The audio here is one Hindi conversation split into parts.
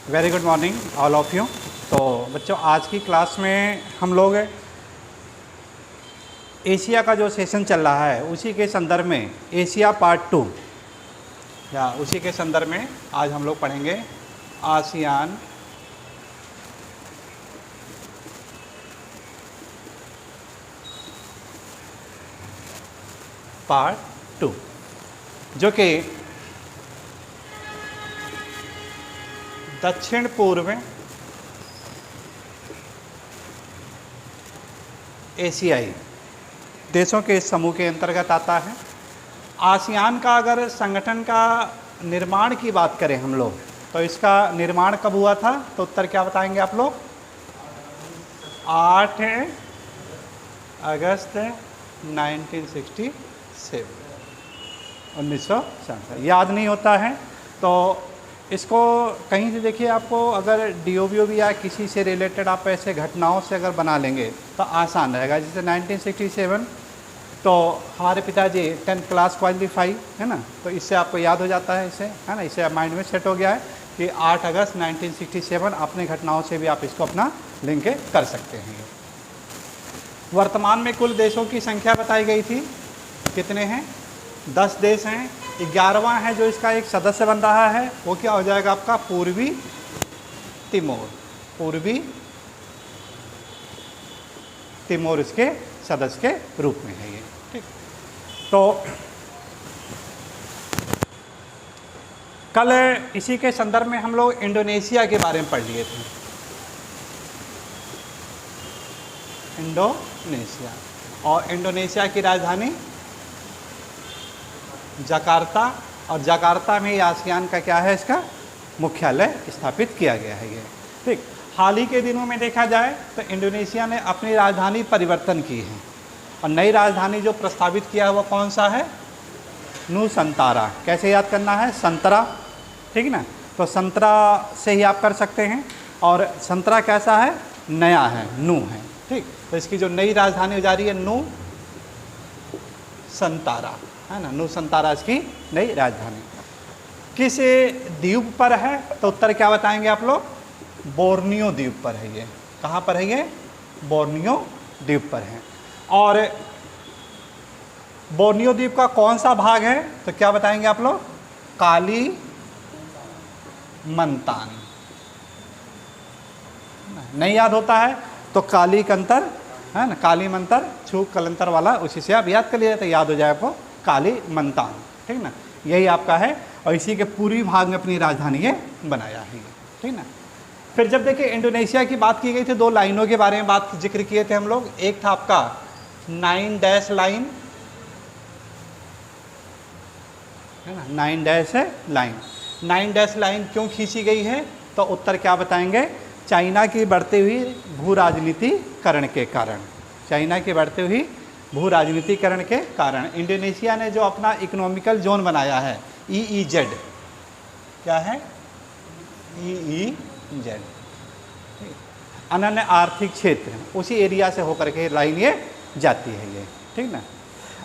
Very good morning all of you. तो बच्चों, आज की क्लास में हम लोग एशिया का जो सेशन चल रहा है उसी के संदर्भ में एशिया पार्ट 2 या उसी के संदर्भ में आज हम लोग पढ़ेंगे आसियान पार्ट 2, जो कि दक्षिण पूर्व एशियाई देशों के समूह के अंतर्गत आता है। आसियान का अगर संगठन का निर्माण की बात करें हम लोग, तो इसका निर्माण कब हुआ था? तो उत्तर क्या बताएंगे आप लोग? 8 अगस्त 1967, 1967। याद नहीं होता है तो इसको कहीं से देखिए, आपको अगर DOB या किसी से रिलेटेड आप ऐसे घटनाओं से अगर बना लेंगे तो आसान रहेगा। जैसे 1967 तो हमारे पिताजी 10th क्लास क्वालिफाई है ना, तो इससे आपको याद हो जाता है, इससे है ना, इससे माइंड में सेट हो गया है कि 8 अगस्त 1967 अपने घटनाओं से भी आप इसको अपना लिंक कर सकते हैं। वर्तमान में कुल देशों की संख्या बताई गई थी, कितने हैं? 10 देश हैं। 11वां है जो इसका एक सदस्य बन रहा है, वो क्या हो जाएगा आपका? पूर्वी तिमोर। पूर्वी तिमोर इसके सदस्य के रूप में है ये, ठीक। तो कल इसी के संदर्भ में हम लोग इंडोनेशिया के बारे में पढ़ लिए थे। इंडोनेशिया, और इंडोनेशिया की राजधानी जकार्ता, और जकार्ता में आसियान का क्या है, इसका मुख्यालय स्थापित किया गया है ये, ठीक। हाल ही के दिनों में देखा जाए तो इंडोनेशिया ने अपनी राजधानी परिवर्तन की है, और नई राजधानी जो प्रस्तावित किया है वो कौन सा है? नुसंतारा। कैसे याद करना है? संतरा, ठीक ना। तो संतरा से ही आप कर सकते हैं, और संतरा कैसा है? नया है, नू है, ठीक। तो इसकी जो नई राजधानी हो जा रही है नुसंतारा, है ना। नुसंतारा इसकी नई राजधानी। किस द्वीप पर है? तो उत्तर क्या बताएंगे आप लोग? बोर्नियो द्वीप पर है ये। कहाँ पर है ये? बोर्नियो द्वीप पर है। और बोर्नियो द्वीप का कौन सा भाग है? तो क्या बताएंगे आप लोग? कालीमंतान। नहीं याद होता है तो कालीकंतर, है ना, कालीमंतर छू कलंतर वाला, उसी से आप याद कर लीजिए तो याद हो जाए आपको कालीमंतान, ठीक ना। यही आपका है, और इसी के पूर्वी भाग में अपनी राजधानी ये बनाया है, ठीक ना। फिर जब देखिए इंडोनेशिया की बात की गई थी, 2 लाइनों के बारे में बात जिक्र किए थे हम लोग। एक था आपका 9 डैश लाइन, है ना, 9 डैश लाइन। 9 डैश लाइन क्यों खींची गई है? तो उत्तर क्या बताएंगे? चाइना की बढ़ती हुई भू राजनीतिकरण के कारण। चाइना की बढ़ती हुई भू राजनीतिकरण के कारण इंडोनेशिया ने जो अपना इकोनॉमिकल जोन बनाया है, EEZ, क्या है? EEZ, अनन्य आर्थिक क्षेत्र, उसी एरिया से होकर के लाइन ये जाती है ये, ठीक ना।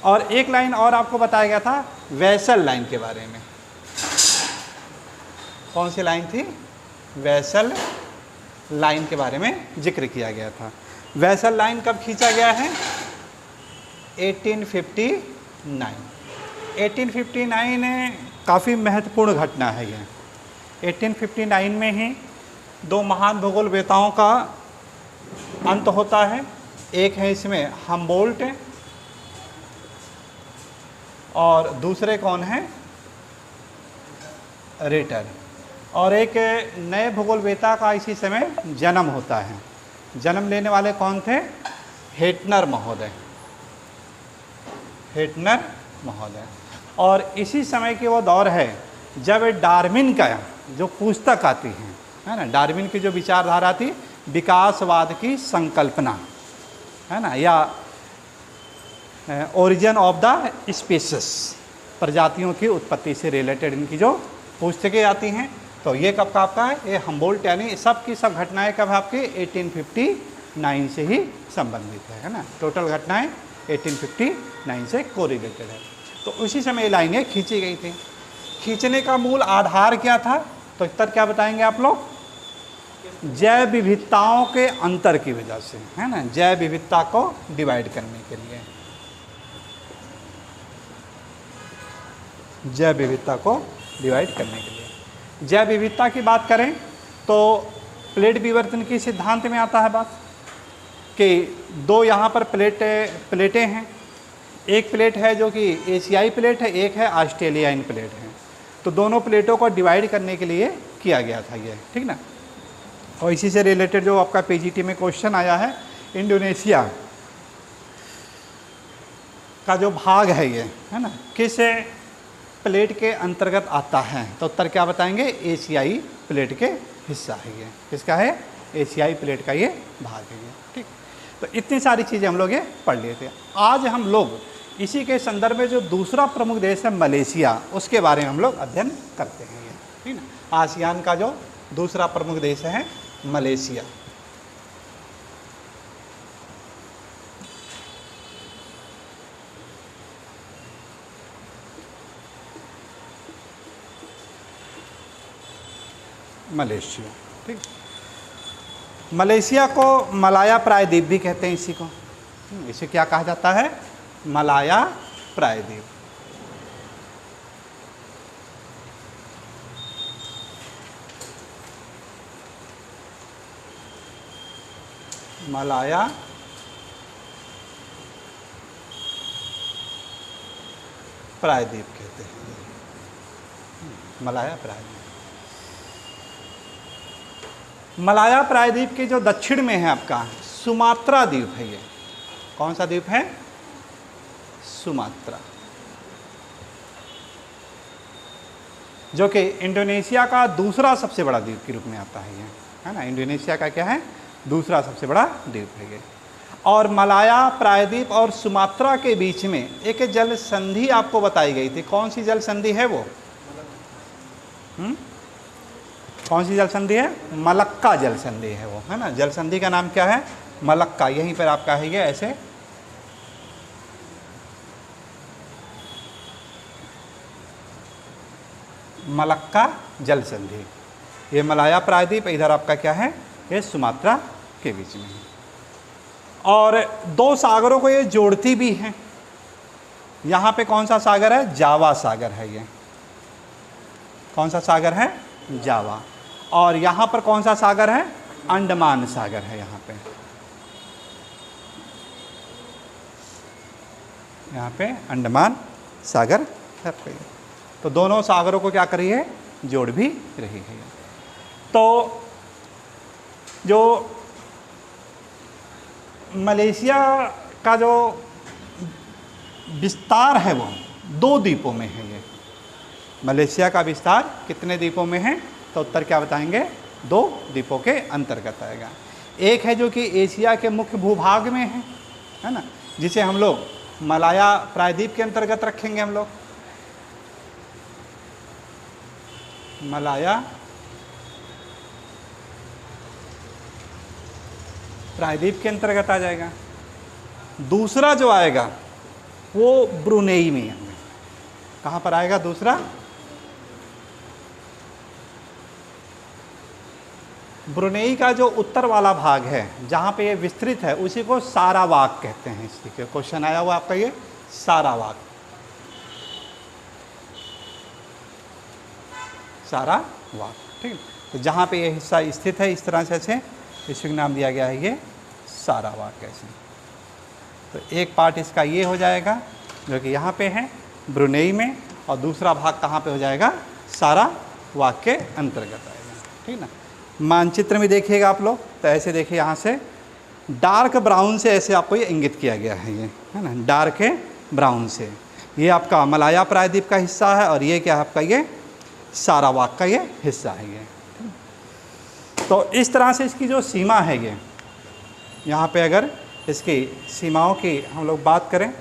और एक लाइन और आपको बताया गया था वेसल लाइन के बारे में। कौन सी लाइन थी? वेसल लाइन के बारे में जिक्र किया गया था। वेसल लाइन कब खींचा गया है? 1859। 1859 काफ़ी महत्वपूर्ण घटना है ये। 1859 में ही 2 महान भूगोलवेताओं का अंत होता है। एक है इसमें हम्बोल्ट, और दूसरे कौन है? रिटर। और एक नए भूगोलवेता का इसी समय जन्म होता है। जन्म लेने वाले कौन थे? हेटनर महोदय, हेटनर महोदय। और इसी समय की वो दौर है जब डार्विन का जो पुस्तक आती है ना, डार्विन की जो विचारधारा थी, विकासवाद की संकल्पना, है ना, या ओरिजिन ऑफ द स्पीशीज, प्रजातियों की उत्पत्ति से रिलेटेड इनकी जो पुस्तकें आती हैं। तो ये कब का आपका है? ये हम्बोल्ट, यानी सब की सब घटनाएं कब आपकी? 1859 से ही संबंधित है ना। टोटल घटनाएं 1859 से कोरिलेटेड है। तो उसी समय ये लाइनें खींची गई थी। खींचने का मूल आधार क्या था? तो उत्तर क्या बताएंगे आप लोग? जैव विविधताओं के अंतर की वजह से, है ना, जैव विविधता को डिवाइड करने के लिए, जैव विविधता को डिवाइड करने के लिए। जैव विविधता की बात करें तो प्लेट विवर्तन की सिद्धांत में आता है बात कि दो यहाँ पर प्लेटें हैं। एक प्लेट है जो कि एशियाई प्लेट है, एक है ऑस्ट्रेलियाई प्लेट है। तो दोनों प्लेटों को डिवाइड करने के लिए किया गया था ये, ठीक ना। और इसी से रिलेटेड जो आपका पीजीटी में क्वेश्चन आया है, इंडोनेशिया का जो भाग है ये, है ना, किस प्लेट के अंतर्गत आता है, तो उत्तर क्या बताएंगे, एशियाई प्लेट के हिस्सा है ये। किसका है, एशियाई प्लेट का ये भाग है ये, ठीक। तो इतनी सारी चीज़ें हम लोग ये पढ़ लिए थे। आज हम लोग इसी के संदर्भ में जो दूसरा प्रमुख देश है मलेशिया, उसके बारे में हम लोग अध्ययन करते हैं ये, ठीक ना। आसियान का जो दूसरा प्रमुख देश है मलेशिया। मलेशिया, ठीक। मलेशिया को मलाया प्रायद्वीप भी कहते हैं इसी को। इसे क्या कहा जाता है, मलाया प्रायद्वीप। मलाया प्रायद्वीप कहते हैं, मलाया प्रायद्वीप। मलाया प्रायद्वीप के जो दक्षिण में है आपका सुमात्रा द्वीप है ये। कौन सा द्वीप है, सुमात्रा, जो कि इंडोनेशिया का दूसरा सबसे बड़ा द्वीप के रूप में आता है ये, है ना। इंडोनेशिया का क्या है, दूसरा सबसे बड़ा द्वीप है ये। और मलाया प्रायद्वीप और सुमात्रा के बीच में एक जल संधि आपको बताई गई थी। कौन सी जल संधि है वो, कौन सी जल संधि है, मलक्का जल संधि है वो, है ना। जल संधि का नाम क्या है, मलक्का। यहीं पर आपका है ये ऐसे, मलक्का जल संधि। ये मलाया प्रायद्वीप, इधर आपका क्या है, ये सुमात्रा के बीच में है। और दो सागरों को ये जोड़ती भी है। यहाँ पे कौन सा सागर है, जावा सागर है ये। कौन सा सागर है, जावा। और यहाँ पर कौन सा सागर है, अंडमान सागर है यहाँ पे। यहाँ पे अंडमान सागर है। तो दोनों सागरों को क्या करी है, जोड़ भी रही है। तो जो मलेशिया का जो विस्तार है वो दो द्वीपों में है ये। मलेशिया का विस्तार कितने द्वीपों में है, तो उत्तर क्या बताएंगे, दो द्वीपों के अंतर्गत आएगा। एक है जो कि एशिया के मुख्य भूभाग में है ना, जिसे हम लोग मलाया प्रायद्वीप के अंतर्गत रखेंगे। हम लोग मलाया प्रायद्वीप के अंतर्गत आ जाएगा। दूसरा जो आएगा वो ब्रुनेई में है। कहाँ पर आएगा दूसरा, ब्रुनेई का जो उत्तर वाला भाग है जहाँ पे ये विस्तृत है उसी को सारावाक कहते हैं। इसी के क्वेश्चन आया हुआ आपका ये सारावाक, सारावाक, ठीक है। तो जहाँ पे ये हिस्सा स्थित है इस तरह से ऐसे इसका नाम दिया गया है ये सारावाक ऐसे। तो एक पार्ट इसका ये हो जाएगा जो कि यहाँ पे है ब्रुनेई में, और दूसरा भाग कहाँ पे हो जाएगा, सारावाक के अंतर्गत आएगा, ठीक ना। मानचित्र में देखिएगा आप लोग, तो ऐसे देखिए यहाँ से डार्क ब्राउन से ऐसे आपको ये इंगित किया गया है ये, है ना, डार्क ब्राउन से। ये आपका मलाया प्रायद्वीप का हिस्सा है और ये क्या है आपका ये सारावाक का ये हिस्सा है ये। तो इस तरह से इसकी जो सीमा है ये, यहाँ पे अगर इसकी सीमाओं की हम लोग बात करें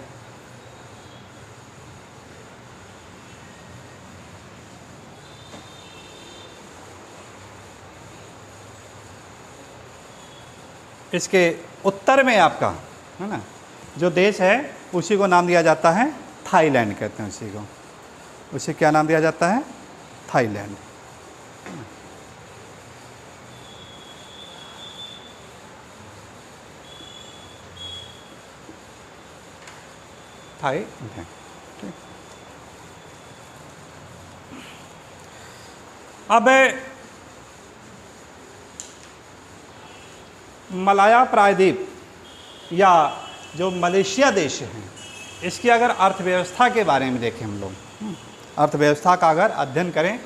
इसके उत्तर में आपका, है ना, जो देश है उसी को नाम दिया जाता है थाईलैंड कहते हैं उसी को। उसे क्या नाम दिया जाता है, थाईलैंड। थाई ईंधन। ठीक। अब मलाया प्रायद्वीप या जो मलेशिया देश है, इसकी अगर अर्थव्यवस्था के बारे में देखें हम लोग, अर्थव्यवस्था का अगर अध्ययन करें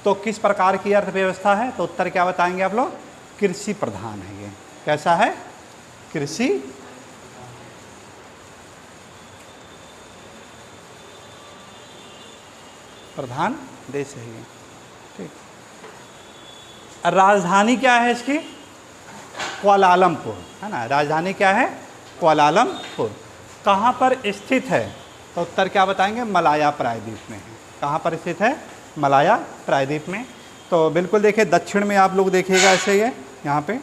तो किस प्रकार की अर्थव्यवस्था है, तो उत्तर क्या बताएंगे आप लोग? कृषि प्रधान है। ये कैसा है? कृषि प्रधान देश है ये। ठीक। राजधानी क्या है इसकी? कुआलालंपुर, है ना। राजधानी क्या है? कुआलालंपुर। कहाँ पर स्थित है, तो उत्तर क्या बताएंगे? मलाया प्रायद्वीप में है। कहाँ पर स्थित है? मलाया प्रायद्वीप में। तो बिल्कुल देखिए दक्षिण में आप लोग देखिएगा ऐसे ये यहाँ पे,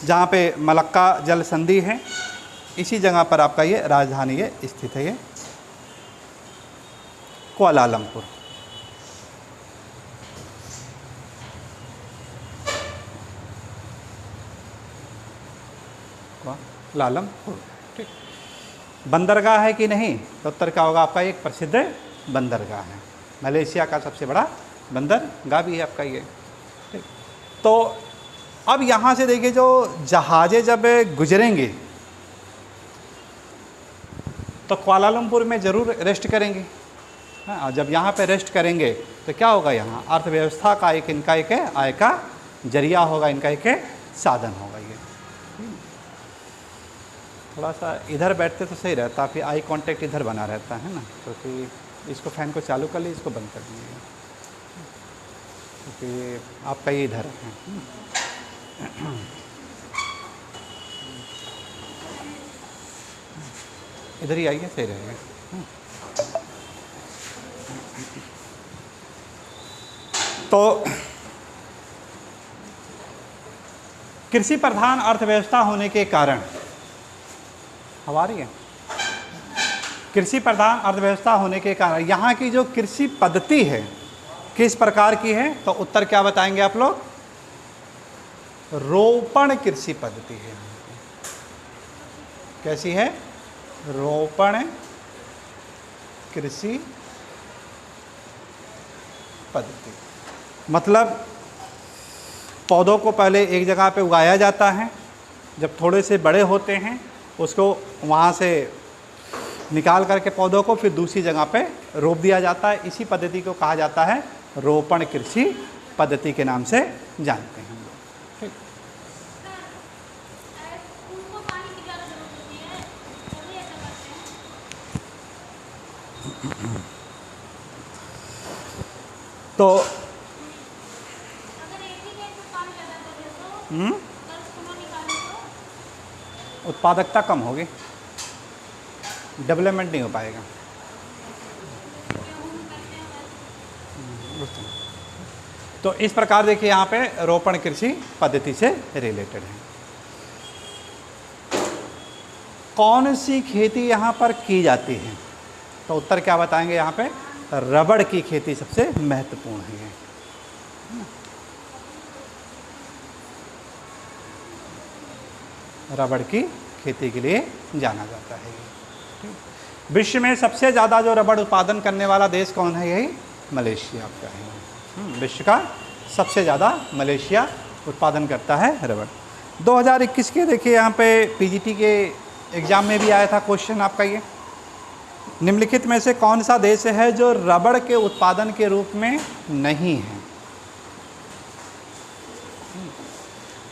जहाँ पे मलक्का जल संधि है, इसी जगह पर आपका ये राजधानी ये स्थित है, ये कुआलालंपुर। कुआलालंपुर। ठीक। बंदरगाह है कि नहीं, तो उत्तर क्या होगा आपका? एक प्रसिद्ध बंदरगाह है, मलेशिया का सबसे बड़ा बंदरगाह भी है आपका ये। ठीक। तो अब यहाँ से देखिए जो जहाज़ें जब गुजरेंगे तो कुआलालंपुर में ज़रूर रेस्ट करेंगे। हाँ, जब यहाँ पे रेस्ट करेंगे तो क्या होगा? यहाँ अर्थव्यवस्था का एक इनका एक आय का जरिया होगा, इनका एक साधन होगा ये। थोड़ा सा इधर बैठते तो सही रहता, फिर आई कांटेक्ट इधर बना रहता है ना, क्योंकि इसको फैन को चालू कर लीजिए, इसको बंद कर दीजिए, क्योंकि आपका ये इधर है। इधर ही आइए, सही रहेगा। तो कृषि प्रधान अर्थव्यवस्था होने के कारण, हवा रही है, कृषि प्रधान अर्थव्यवस्था होने के कारण यहाँ की जो कृषि पद्धति है किस प्रकार की है, तो उत्तर क्या बताएंगे आप लोग? रोपण कृषि पद्धति है। कैसी है? रोपण कृषि पद्धति। मतलब पौधों को पहले एक जगह पे उगाया जाता है, जब थोड़े से बड़े होते हैं उसको वहाँ से निकाल करके पौधों को फिर दूसरी जगह पे रोप दिया जाता है। इसी पद्धति को कहा जाता है रोपण कृषि पद्धति के नाम से जानते हैं हम लोग। ठीक। तो उत्पादकता कम होगी, डेवलपमेंट नहीं हो पाएगा। तो इस प्रकार देखिए यहाँ पे रोपण कृषि पद्धति से रिलेटेड है। कौन सी खेती यहाँ पर की जाती है, तो उत्तर क्या बताएंगे? यहाँ पे रबड़ की खेती सबसे महत्वपूर्ण है। रबड़ की खेती के लिए जाना जाता है। विश्व में सबसे ज़्यादा जो रबड़ उत्पादन करने वाला देश कौन है? यही मलेशिया का है। विश्व का सबसे ज़्यादा मलेशिया उत्पादन करता है रबड़। 2021 के देखिए यहाँ पे पीजीटी के एग्ज़ाम में भी आया था क्वेश्चन आपका ये, निम्नलिखित में से कौन सा देश है जो रबड़ के उत्पादन के रूप में नहीं है?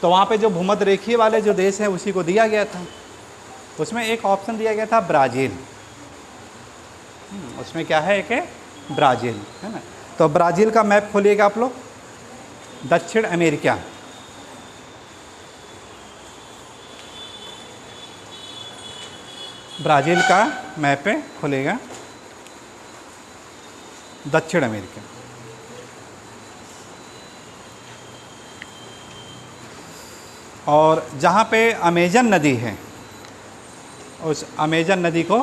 तो वहाँ पे जो भूमध्य रेखीय वाले जो देश हैं उसी को दिया गया था। उसमें एक ऑप्शन दिया गया था ब्राज़ील। उसमें क्या है? एक ब्राज़ील, है ना। तो ब्राज़ील का मैप खोलिएगा आप लोग, दक्षिण अमेरिका। ब्राज़ील का मैप खोलेगा, दक्षिण अमेरिका। और जहाँ पे अमेजन नदी है, उस अमेजन नदी को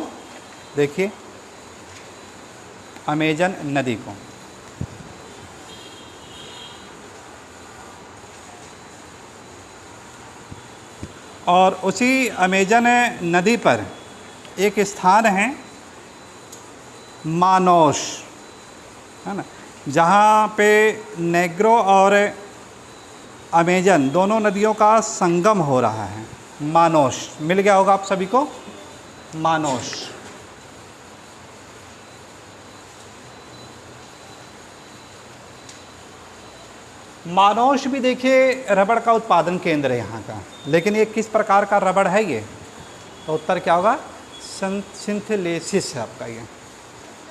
देखिए, अमेजन नदी को और उसी अमेजन नदी पर एक स्थान है मानोस, है ना, जहाँ पे नेग्रो और अमेजन दोनों नदियों का संगम हो रहा है। मानोस मिल गया होगा आप सभी को, मानोस। मानोस भी देखिए रबड़ का उत्पादन केंद्र है यहाँ का, लेकिन ये किस प्रकार का रबड़ है ये, तो उत्तर क्या होगा, सिंथेसिस है आपका ये,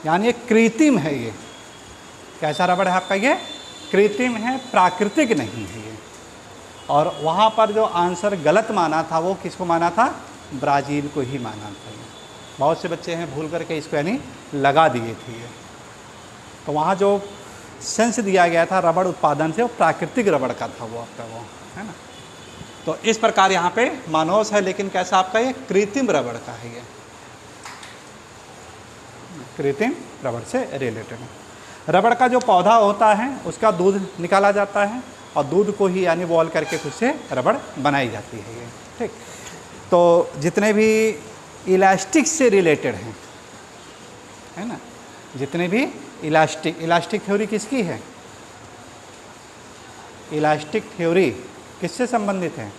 यानी ये कृत्रिम है। ये कैसा रबड़ है आपका, ये कृत्रिम है, प्राकृतिक नहीं है ये। और वहाँ पर जो आंसर गलत माना था वो किसको माना था, ब्राज़ील को ही माना था। ये बहुत से बच्चे हैं भूल करके इसको यानी लगा दिए थे ये। तो वहाँ जो सेंस दिया गया था रबड़ उत्पादन से वो प्राकृतिक रबड़ का था वो आपका, वो है ना। तो इस प्रकार यहाँ पे मानोस है, लेकिन कैसा आपका ये कृत्रिम रबड़ का है, ये कृत्रिम रबड़ से रिलेटेड है। रबड़ का जो पौधा होता है उसका दूध निकाला जाता है और दूध को ही यानी बॉयल करके उससे रबड़ बनाई जाती है ये, ठीक। तो जितने भी इलास्टिक से रिलेटेड हैं, है ना, जितने भी इलास्टिक थ्योरी किसकी है, इलास्टिक थ्योरी किससे संबंधित है,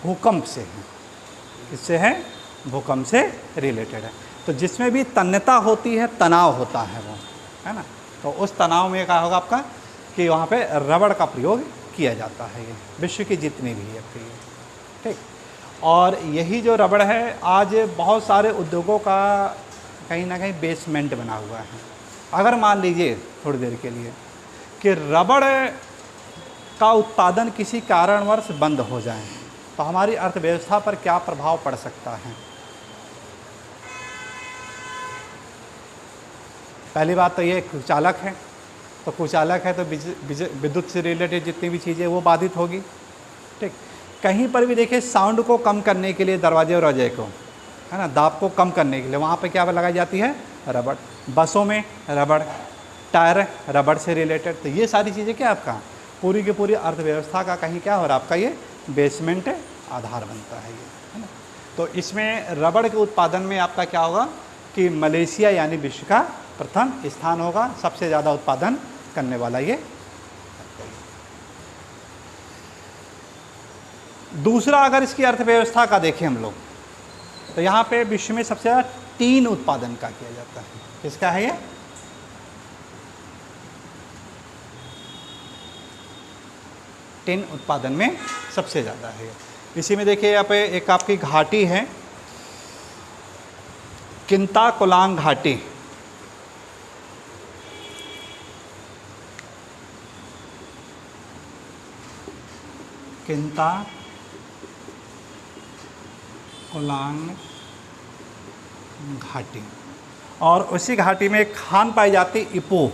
भूकंप से है। किससे है, भूकंप से रिलेटेड है। तो जिसमें भी तन्यता होती है, तनाव होता है वो, है ना, तो उस तनाव में क्या होगा आपका कि वहाँ पे रबड़ का प्रयोग किया जाता है ये, विश्व की जितनी भी है, ठीक। और यही जो रबड़ है आज बहुत सारे उद्योगों का कहीं ना कहीं बेसमेंट बना हुआ है। अगर मान लीजिए थोड़ी देर के लिए कि रबड़ का उत्पादन किसी कारणवश बंद हो जाए तो हमारी अर्थव्यवस्था पर क्या प्रभाव पड़ सकता है। पहली बात तो ये कुचालक है, तो कुचालक है तो विद्युत से रिलेटेड जितनी भी चीज़ें वो बाधित होगी, ठीक। कहीं पर भी देखिए साउंड को कम करने के लिए दरवाजे और रजाई को, है ना, दाब को कम करने के लिए वहाँ पे क्या लगाई जाती है, रबड़। बसों में रबड़, टायर रबड़ से रिलेटेड। तो ये सारी चीज़ें क्या आपका पूरी की पूरी अर्थव्यवस्था का कहीं क्या हो रहा है, आपका ये बेसमेंट आधार बनता है ये, है ना। तो इसमें रबड़ के उत्पादन में आपका क्या होगा कि मलेशिया यानी विश्व का प्रथम स्थान होगा, सबसे ज़्यादा उत्पादन करने वाला ये। दूसरा अगर इसकी अर्थव्यवस्था का देखें हम लोग तो यहाँ पे विश्व में सबसे ज़्यादा टीन उत्पादन का किया जाता है। किसका है ये, टीन उत्पादन में सबसे ज़्यादा है। इसी में देखिए यहाँ पे एक आपकी घाटी है, किंता कोलांग घाटी। किंता कोलांग घाटी, और उसी घाटी में एक खान पाई जाती इपो।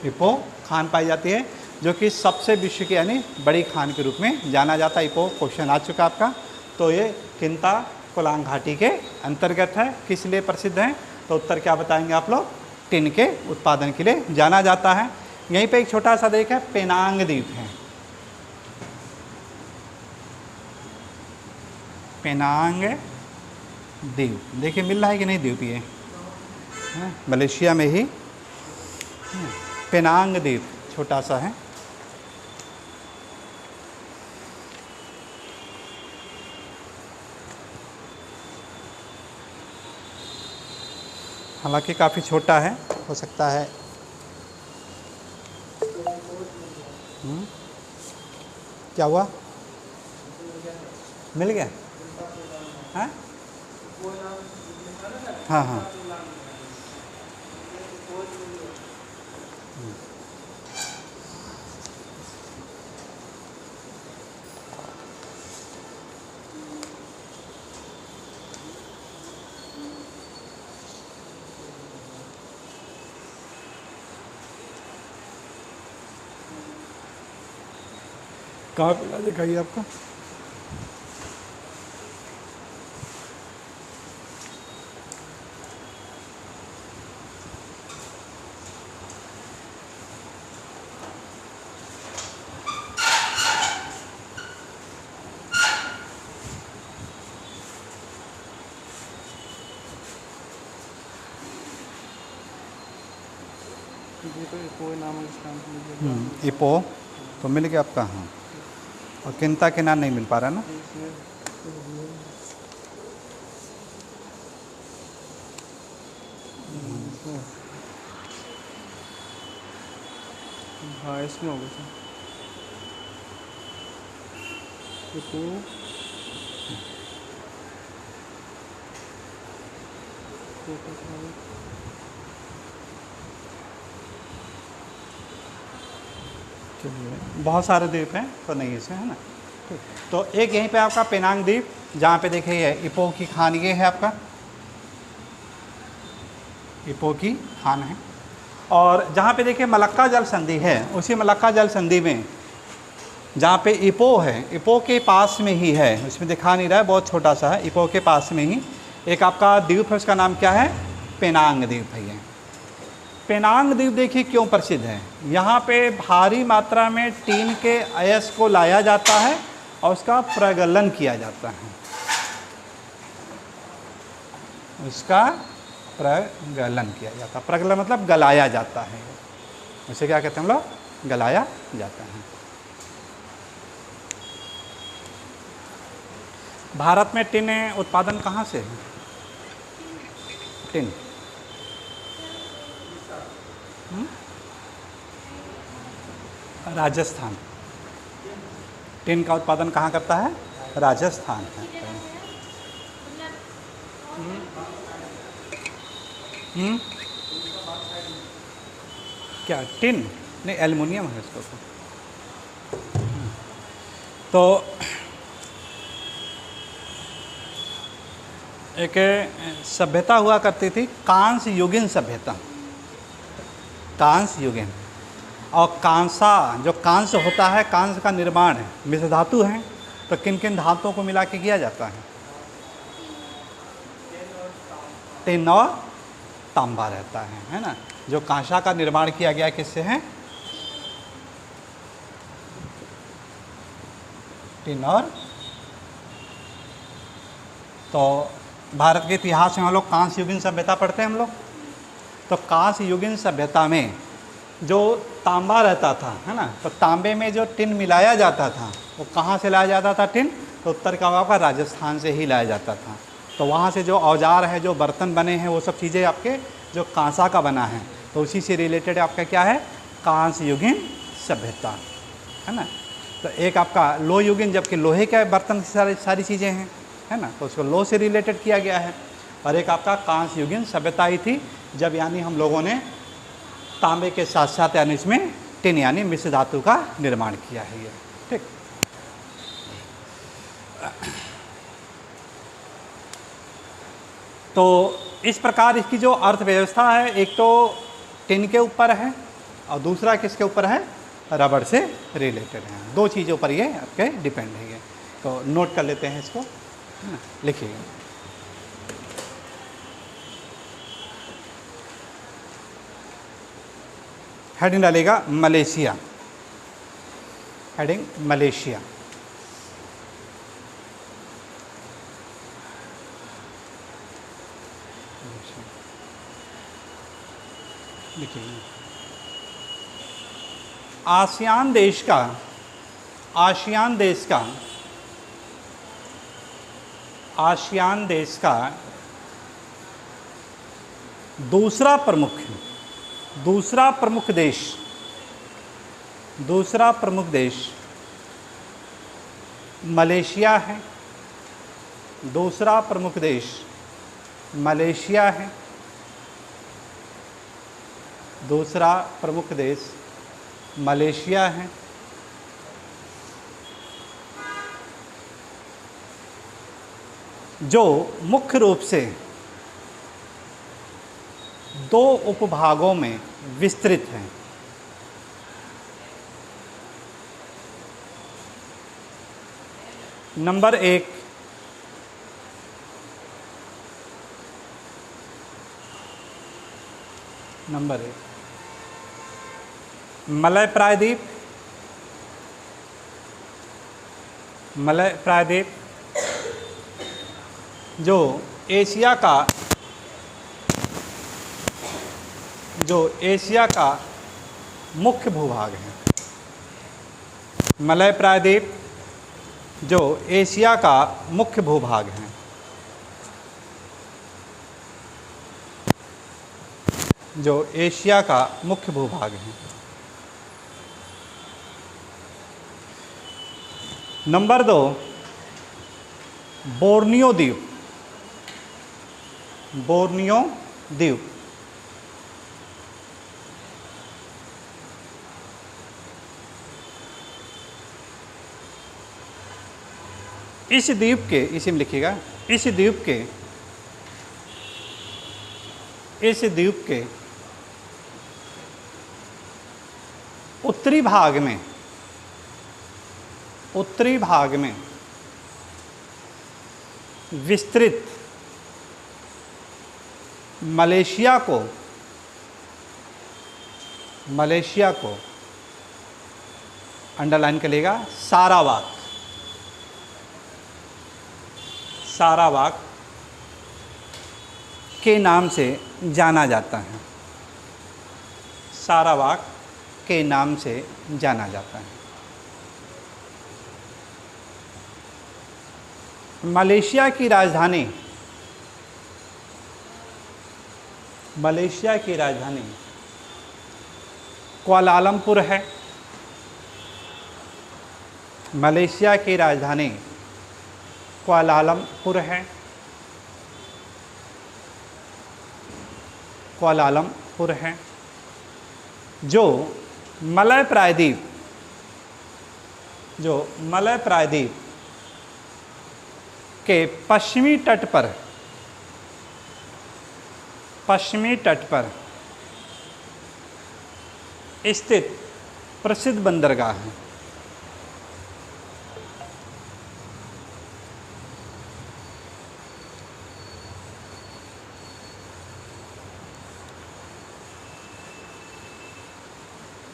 इपो खान पाई जाती है जो कि सबसे विश्व की यानी बड़ी खान के रूप में जाना जाता है। इपो क्वेश्चन आ चुका आपका। तो ये किंता कोलांग घाटी के अंतर्गत है। किस लिए प्रसिद्ध है, तो उत्तर क्या बताएंगे आप लोग, टिन के उत्पादन के लिए जाना जाता है। यहीं पे एक छोटा सा देख है, पेनांग द्वीप है। पेनांग द्वीप देखिए मिल रहा है कि नहीं द्वीप, ये मलेशिया में ही पेनांग द्वीप छोटा सा है। हालांकि काफ़ी छोटा है, हो सकता है। क्या हुआ, मिल गया, हाँ हाँ हाँ। कहाँ पे दिखाइए आपको, ये तो इपो नाम है इसका नाम। इपो तो मिल गया आपका। हाँ, और किंता किनार नहीं मिल पा रहा ना। हाँ इसमें होगा सर। इपो बहुत सारे द्वीप हैं तो नहीं इसमें, है ना। तो एक यहीं पे आपका पेनांग द्वीप, जहाँ पे देखिए ये इपो की खान ये है आपका, इपो की खान है। और जहाँ पे देखिए मलक्का जल संधि है, उसी मलक्का जल संधि में जहाँ पे इपो है, इपो के पास में ही है, उसमें दिखा नहीं रहा है, बहुत छोटा सा है, इपो के पास में ही एक आपका द्वीप है, उसका नाम क्या है, पेनांग द्वीप है। ये पेनांग द्वीप देखिए क्यों प्रसिद्ध है। यहाँ पे भारी मात्रा में टीन के अयस्क को लाया जाता है और उसका प्रगलन किया जाता है, उसका प्रगलन किया जाता है। प्रगलन मतलब गलाया जाता है, उसे क्या कहते हैं हम लोग, गलाया जाता है। भारत में टिन उत्पादन कहाँ से है? टिन राजस्थान। टिन का उत्पादन कहाँ करता है? राजस्थान है। क्या टिन नहीं, एल्युमिनियम है इसको तो एक सभ्यता हुआ करती थी, कांस्य युगीन सभ्यता, कांस्य युगीन। और कांसा जो कांस्य होता है, कांस्य का निर्माण है मिश्र धातु है, तो किन किन धातुओं को मिला के किया जाता है? टिन और तांबा रहता है ना। जो कांसा का निर्माण किया गया किससे है? टिन और। तो भारत के इतिहास में हम लोग कांस्य युगीन सभ्यता पढ़ते हैं हम लोग। तो कांस्य युगीन सभ्यता में जो तांबा रहता था, है ना, तो तांबे में जो टिन मिलाया जाता था वो कहाँ से लाया जाता था टिन? तो उत्तर का राजस्थान से ही लाया जाता था। तो वहाँ से जो औजार है, जो बर्तन बने हैं, वो सब चीज़ें आपके जो कांसा का बना है, तो उसी से रिलेटेड आपका क्या है? कांस्य युगीन सभ्यता, है ना। तो एक आपका लो युगीन, जबकि लोहे के बर्तन सारी चीज़ें हैं, है ना, तो उसको लो से रिलेटेड किया गया है। और एक आपका कांस्य युगीन सभ्यता ही थी जब यानी हम लोगों ने तांबे के साथ साथ यानी इसमें टिन यानी मिश्र धातु का निर्माण किया है ये, ठीक। तो इस प्रकार इसकी जो अर्थव्यवस्था है, एक तो टिन के ऊपर है और दूसरा किसके ऊपर है? रबड़ से रिलेटेड है। दो चीज़ों पर ये आपके डिपेंड है ये। तो नोट कर लेते हैं इसको, है ना, लिखिए। हेडिंग डालेगा मलेशिया, हेडिंग मलेशिया। देखिए आसियान देश का, आसियान देश का, आसियान देश का दूसरा प्रमुख देश मलेशिया है। दूसरा प्रमुख देश मलेशिया है। दूसरा प्रमुख देश मलेशिया है। जो मुख्य रूप से दो उपभागों में विस्तृत है। नंबर एक, मलय प्रायद्वीप, जो एशिया का मुख्य भूभाग हैं। मलय प्रायद्वीप जो एशिया का मुख्य भूभाग है, जो एशिया का मुख्य भूभाग है। नंबर 2, बोर्नियो द्वीप। बोर्नियो द्वीप इस द्वीप के, इसी में लिखिएगा, इस द्वीप के उत्तरी भाग में विस्तृत मलेशिया को अंडरलाइन करिएगा, सारावाक के नाम से जाना जाता है। सारावाक के नाम से जाना जाता है। मलेशिया की राजधानी कुआलालंपुर है। मलेशिया की राजधानी कुआलालंपुर है, जो मलय प्रायद्वीप के पश्चिमी तट पर स्थित प्रसिद्ध बंदरगाह है।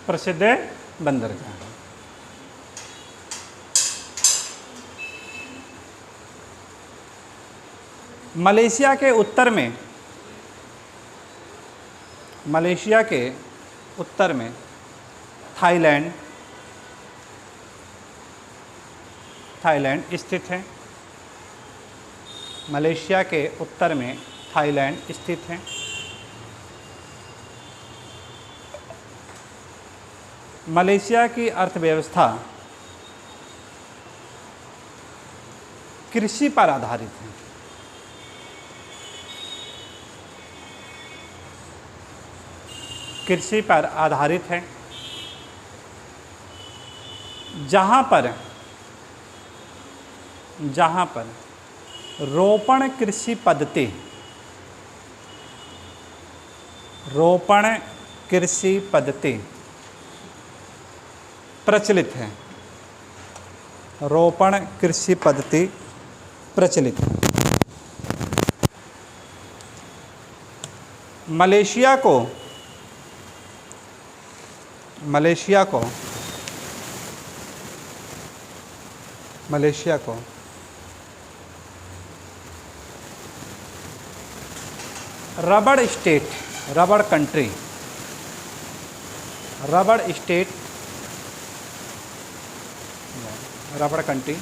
प्रसिद्ध बंदरगाह। मलेशिया के उत्तर में थाईलैंड स्थित है। मलेशिया के उत्तर में थाईलैंड स्थित है। मलेशिया की अर्थव्यवस्था कृषि पर आधारित है। कृषि पर आधारित है, जहाँ पर रोपण कृषि पद्धति प्रचलित है। रोपण कृषि पद्धति प्रचलित है। मलेशिया को रबड़ कंट्री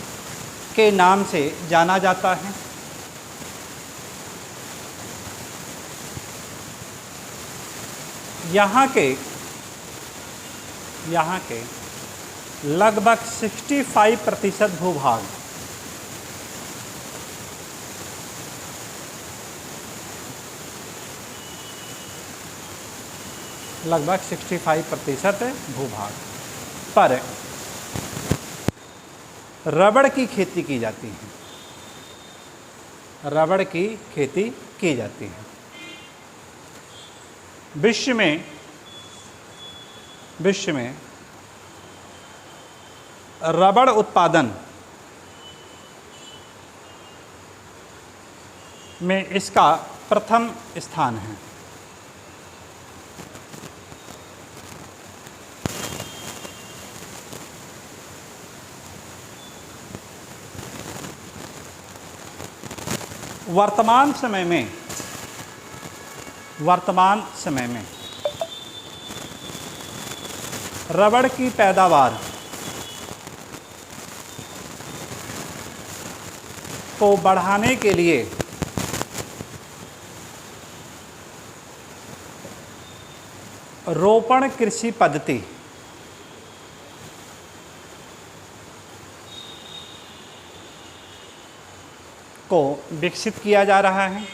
के नाम से जाना जाता है। यहाँ के लगभग 65% भूभाग पर रबड़ की खेती की जाती है। विश्व में रबड़ उत्पादन में इसका प्रथम स्थान है। वर्तमान समय में रबड़ की पैदावार को बढ़ाने के लिए रोपण कृषि पद्धति को विकसित किया जा रहा है।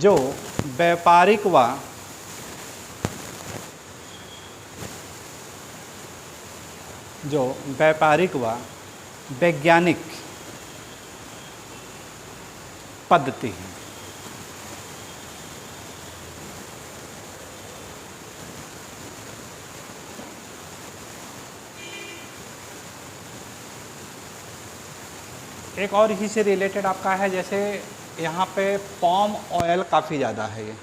जो व्यापारिक व वैज्ञानिक पद्धति है। एक और इसी से रिलेटेड आपका है, जैसे यहाँ पे पाम ऑयल काफ़ी ज़्यादा है। ये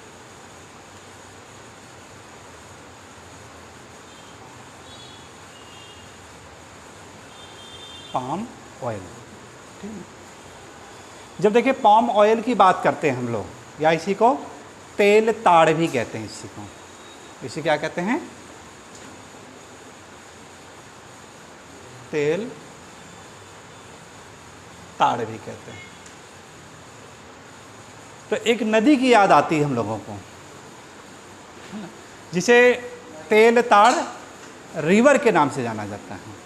पाम ऑयल, ठीक है। जब देखिए पाम ऑयल की बात करते हैं हम लोग, या इसी को तेल ताड़ भी कहते हैं, इसे क्या कहते हैं? तेल ताड़ भी कहते हैं। तो एक नदी की याद आती है हम लोगों को, जिसे तेल ताड़ रिवर के नाम से जाना जाता है।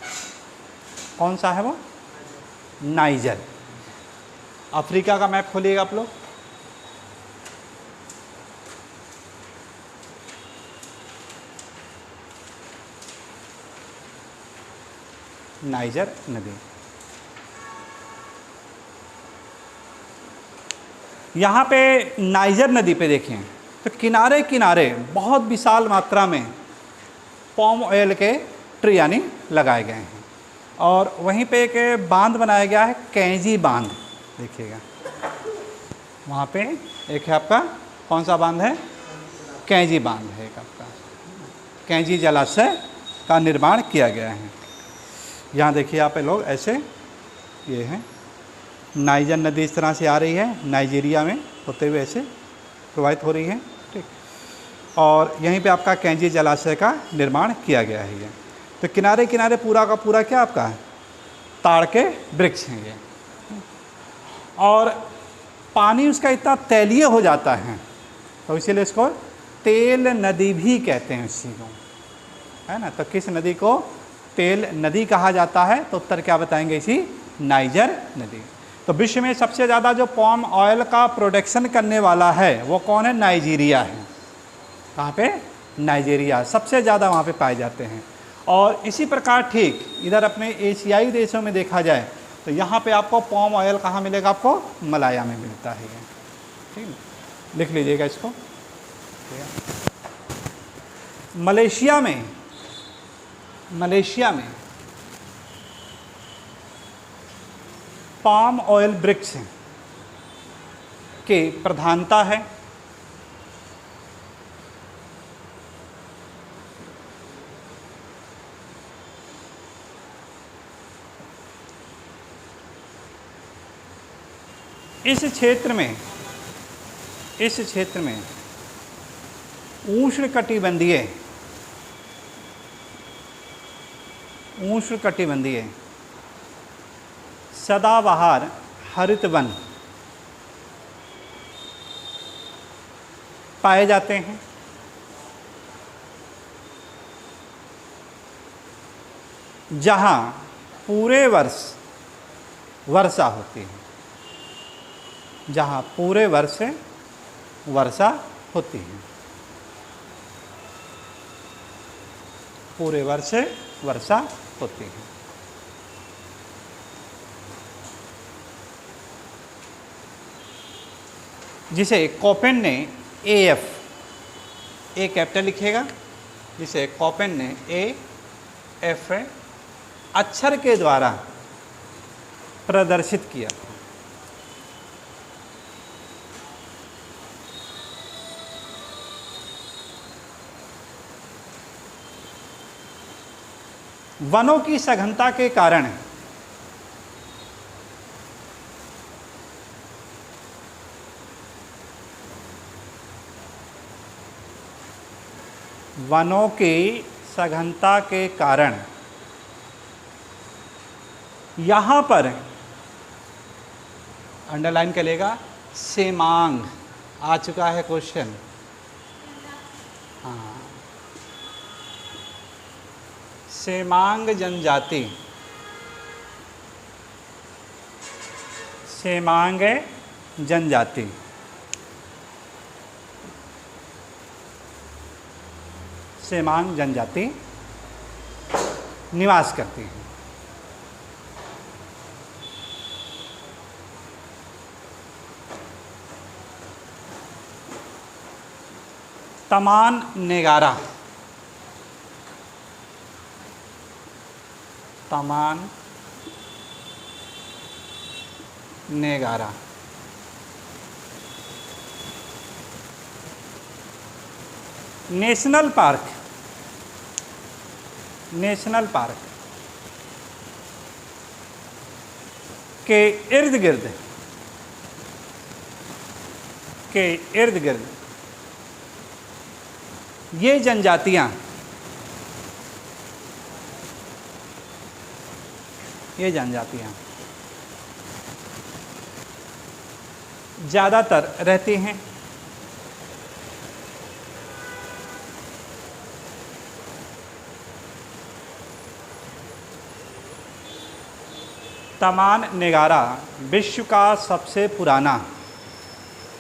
कौन सा है वो? नाइजर। अफ्रीका का मैप खोलिएगा आप लोग, नाइजर नदी। यहाँ पे नाइजर नदी पे देखें तो किनारे किनारे बहुत विशाल मात्रा में पाम ऑयल के ट्री यानी लगाए गए हैं। और वहीं पे एक बांध बनाया गया है, कैंजी बांध, देखिएगा वहाँ पे एक है आपका, कौन सा बांध है? कैंजी बांध है एक आपका। कैंजी जलाशय का निर्माण किया गया है। यहाँ देखिए यहाँ पे लोग ऐसे, ये है नाइजर नदी इस तरह से आ रही है, नाइजीरिया में होते हुए ऐसे प्रवाहित हो रही है, ठीक। और यहीं पे आपका कैंजी जलाशय का निर्माण किया गया है। ये तो किनारे किनारे पूरा का पूरा क्या आपका है? ताड़ के वृक्ष हैं ये। और पानी उसका इतना तैलीय हो जाता है तो इसीलिए इसको तेल नदी भी कहते हैं इसी को, है ना। तो किस नदी को तेल नदी कहा जाता है? तो उत्तर क्या बताएंगे? इसी नाइजर नदी। तो विश्व में सबसे ज़्यादा जो पाम ऑयल का प्रोडक्शन करने वाला है वो कौन है? नाइजीरिया है। कहाँ पे? नाइजीरिया, सबसे ज़्यादा वहाँ पे पाए जाते हैं। और इसी प्रकार ठीक इधर अपने एशियाई देशों में देखा जाए तो यहाँ पे आपको पाम ऑयल कहाँ मिलेगा? आपको मलाया में मिलता है ये, ठीक है। लिख लीजिएगा इसको। मलेशिया में पाम ऑयल वृक्ष के प्रधानता है। इस क्षेत्र में उष्णकटिबंधीय सदाबहार हरित वन पाए जाते हैं। जहाँ पूरे वर्ष वर्षा होती है, जहाँ पूरे वर्ष वर्षा होती है, पूरे वर्ष वर्षा होती है। जिसे कॉपेन ने AF, ए कैपिटल लिखेगा, जिसे कॉपेन ने AF अक्षर के द्वारा प्रदर्शित किया था। वनों की सघनता के कारण वनों की सघनता के कारण यहाँ पर अंडरलाइन करेगा सेमांग। आ चुका है क्वेश्चन। हाँ, सेमांग जनजाति, सेमांग जनजाति सेमांग जनजाति निवास करती है। तमान नेगारा, तमान नेगारा, नेशनल पार्क, नेशनल पार्क के इर्द गिर्द, के इर्द गिर्द ये जनजातियां, ये जनजातियां ज़्यादातर रहती हैं तमान नेगारा विश्व का सबसे पुराना,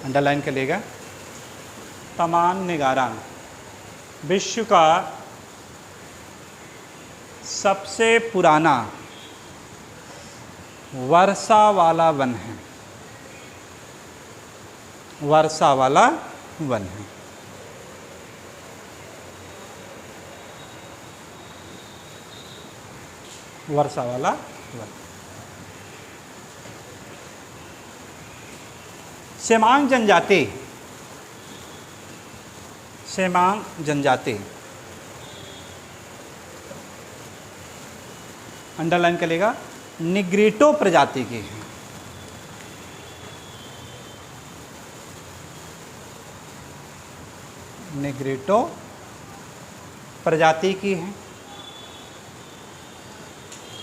अंडरलाइन कर लेगा, तमान नेगारा विश्व का सबसे पुराना वर्षा वाला वन है, वर्षा वाला वन है। वर्षा वाला वन। सेमांग जनजाति, सेमांग जनजाति अंडरलाइन करेगा निग्रिटो प्रजाति की है। निग्रिटो प्रजाति की है।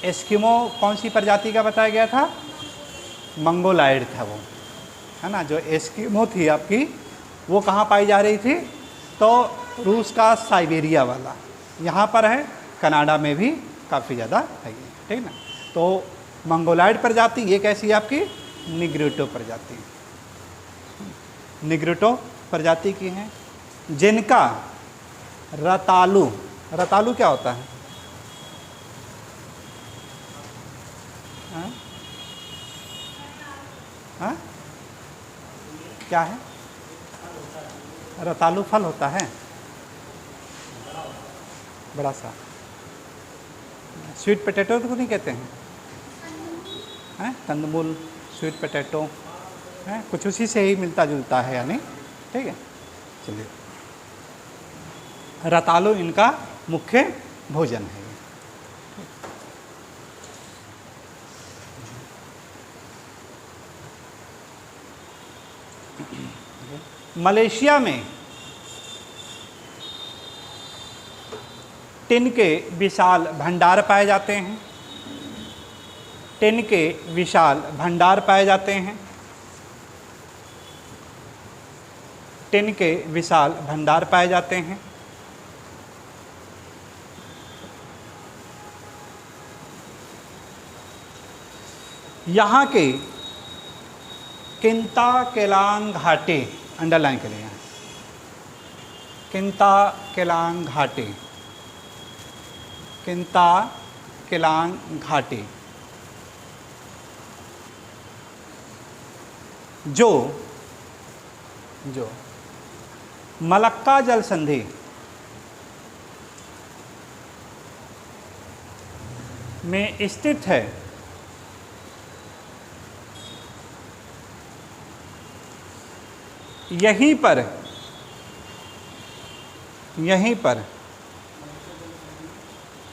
एस्किमो कौन सी प्रजाति का बताया गया था? मंगोलाइड था वो, है ना। जो एस्किमो थी आपकी वो कहाँ पाई जा रही थी? तो रूस का साइबेरिया वाला, यहाँ पर है, कनाडा में भी काफ़ी ज़्यादा है, ठीक ना। तो मंगोलाइड प्रजाति ये कैसी है आपकी? निग्रिटो प्रजाति, निग्रिटो प्रजाति की हैं, जिनका रतालू, रतालू क्या होता है? हाँ? हाँ? क्या है? रतालू फल होता है, बड़ा सा। स्वीट पोटैटो तो नहीं कहते हैं, हैं? कंदमूल, स्वीट पोटैटो है, कुछ उसी से ही मिलता जुलता है, यानी ठीक है। चलिए, रतालू इनका मुख्य भोजन है। मलेशिया में टिन के विशाल भंडार पाए जाते हैं, टिन के विशाल भंडार पाए जाते हैं, टिन के विशाल भंडार पाए जाते हैं। यहाँ के किंता केलांग घाटी, अंडरलाइन के लिए, किंता केलांग घाटी, किंता केलांग घाटी जो मलक्का जल संधि में स्थित है, यहीं पर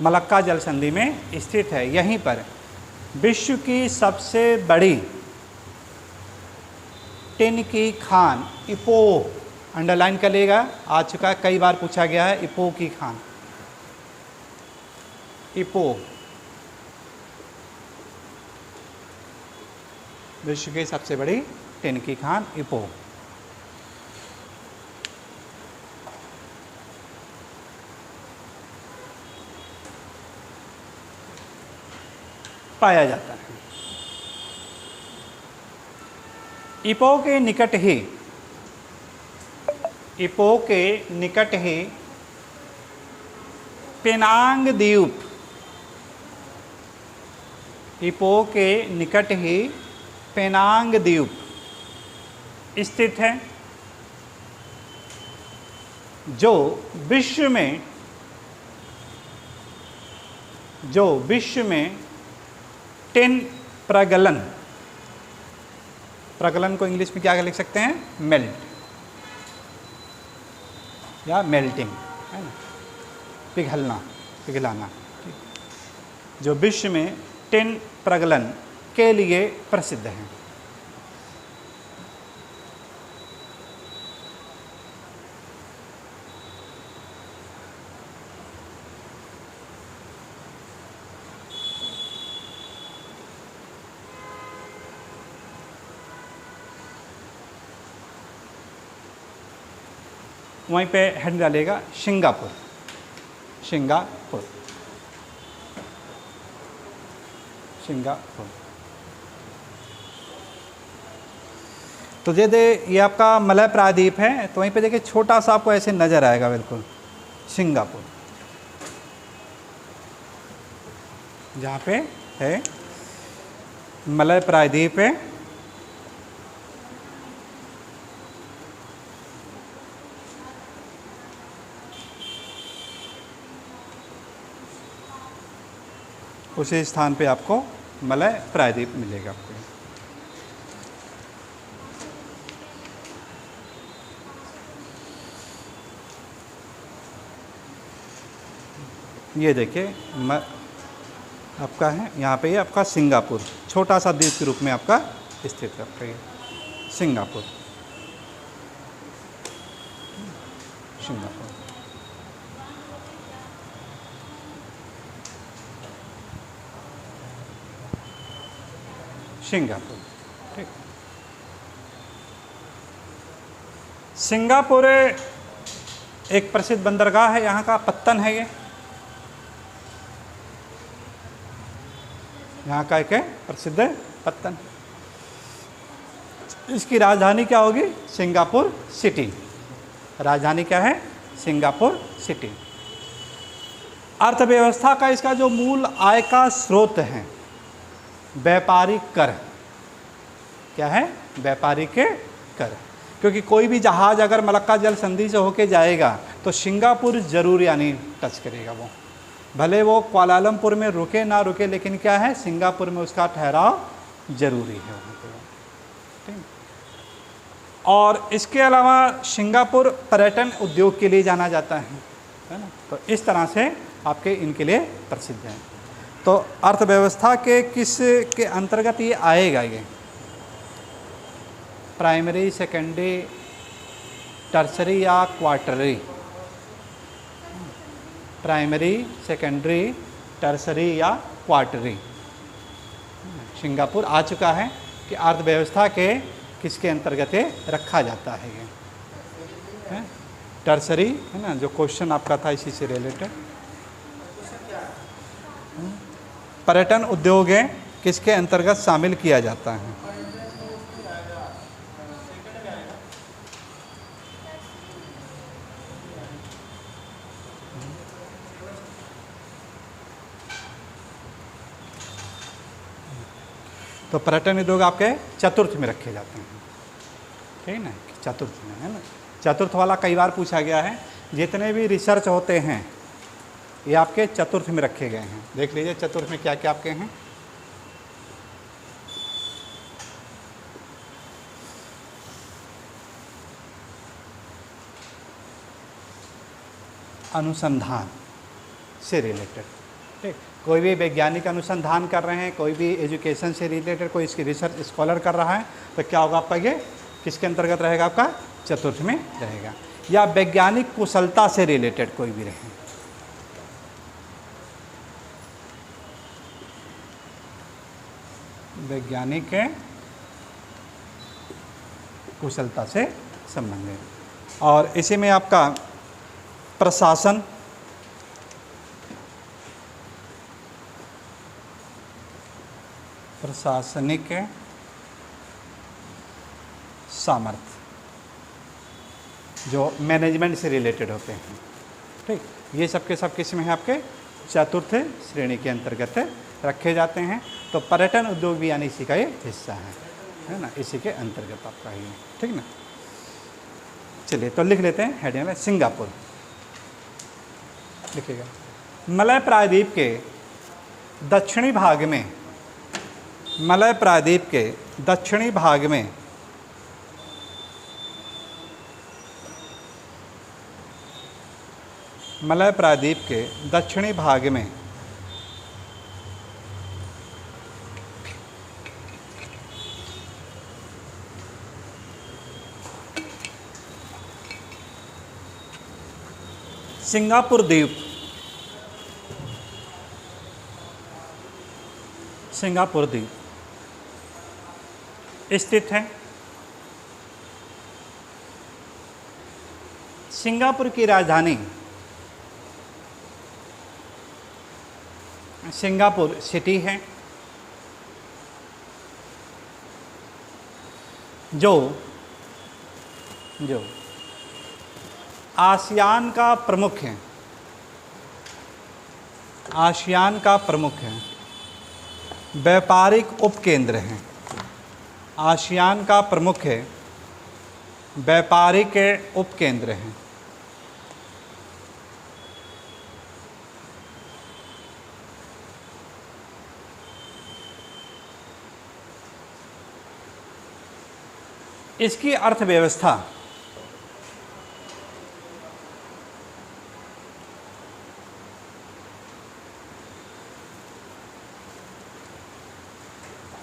मलक्का जल संधि में स्थित है, यहीं पर विश्व की सबसे बड़ी टिन की खान इपोह अंडरलाइन कर लिएगा, आ चुका है, कई बार पूछा गया है। इपो की खान, इपो विश्व की सबसे बड़ी टिन की खान इपो। पाया जाता है। इपो के निकट ही, इपो के निकट ही पेनांग द्वीप, इपो के निकट ही पेनांग द्वीप स्थित है, जो विश्व में टिन प्रगलन, प्रगलन को इंग्लिश में क्या लिख सकते हैं, मेल्ट या मेल्टिंग, है ना, पिघलना, पिघलाना, जो विश्व में टिन प्रगलन के लिए प्रसिद्ध है। वहीं पे हेड डालेगा सिंगापुर, सिंगापुर, सिंगापुर। तो ये आपका मलय प्रायद्वीप है, तो वहीं पे देखिए छोटा सा आपको ऐसे नज़र आएगा बिल्कुल सिंगापुर, जहाँ पे है मलय प्रायद्वीप है। उसी स्थान पे आपको मलय प्रायद्वीप मिलेगा आपको। ये देखिए आपका है, यहाँ पे ये आपका सिंगापुर, छोटा सा द्वीप के रूप में आपका स्थित है आपका ये सिंगापुर, सिंगापुर। सिंगापुर, ठीक। सिंगापुर एक प्रसिद्ध बंदरगाह है, यहाँ का पत्तन है ये, यहाँ का एक है प्रसिद्ध पत्तन। इसकी राजधानी क्या होगी, सिंगापुर सिटी, राजधानी क्या है, सिंगापुर सिटी। अर्थव्यवस्था का इसका जो मूल आय का स्रोत है व्यापारिक कर, क्या है, व्यापारिक कर, क्योंकि कोई भी जहाज़ अगर मलक्का जल संधि से होके जाएगा तो सिंगापुर ज़रूर यानी टच करेगा वो, भले वो कुआलालंपुर में रुके ना रुके, लेकिन क्या है, सिंगापुर में उसका ठहराव जरूरी है वहाँ पे, ठीक। और इसके अलावा सिंगापुर पर्यटन उद्योग के लिए जाना जाता है ना, तो इस तरह से आपके इनके लिए प्रसिद्ध है। तो अर्थव्यवस्था के किस के अंतर्गत ये आएगा, ये प्राइमरी, सेकेंडरी, टर्सरी या क्वार्टरी, प्राइमरी, सेकेंडरी, टर्सरी या क्वार्टरी। सिंगापुर आ चुका है कि अर्थव्यवस्था के किसके अंतर्गत रखा जाता है ये, है टर्सरी, है ना, जो क्वेश्चन आपका था इसी से रिलेटेड। पर्यटन उद्योग है किसके अंतर्गत शामिल किया जाता है, तो पर्यटन उद्योग आपके चतुर्थ में रखे जाते हैं, ठीक ना, चतुर्थ में, है ना। चतुर्थ वाला कई बार पूछा गया है, जितने भी रिसर्च होते हैं ये आपके चतुर्थ में रखे गए हैं। देख लीजिए चतुर्थ में क्या क्या आपके हैं, अनुसंधान से रिलेटेड, ठीक। कोई भी वैज्ञानिक अनुसंधान कर रहे हैं, कोई भी एजुकेशन से रिलेटेड कोई इसकी रिसर्च स्कॉलर कर रहा है, तो क्या होगा आपका, ये किसके अंतर्गत रहेगा, आपका चतुर्थ में रहेगा, या वैज्ञानिक कुशलता से रिलेटेड कोई भी रहे। वैज्ञानिक कुशलता से संबंधित। और इसी में आपका प्रशासन, प्रशासनिक सामर्थ्य, जो मैनेजमेंट से रिलेटेड होते हैं। ठीक, ये सब के सब किस में है? आपके चतुर्थ श्रेणी के अंतर्गत रखे जाते हैं। तो पर्यटन उद्योग भी यानी इसी का ये हिस्सा है ना, इसी के अंतर्गत आपका ही है। ठीक ना, चलिए तो लिख लेते हैं हेडिंग में सिंगापुर। लिखिएगा, मलय प्रायद्वीप के दक्षिणी भाग में, मलय प्रायद्वीप के दक्षिणी भाग में मलय प्रायद्वीप के दक्षिणी भाग में सिंगापुर द्वीप, सिंगापुर द्वीप स्थित है। सिंगापुर की राजधानी सिंगापुर सिटी है, जो आसियान का प्रमुख है, आसियान का प्रमुख है, व्यापारिक उपकेंद्र है। आसियान का प्रमुख है, व्यापारिक उपकेंद्र है। इसकी अर्थव्यवस्था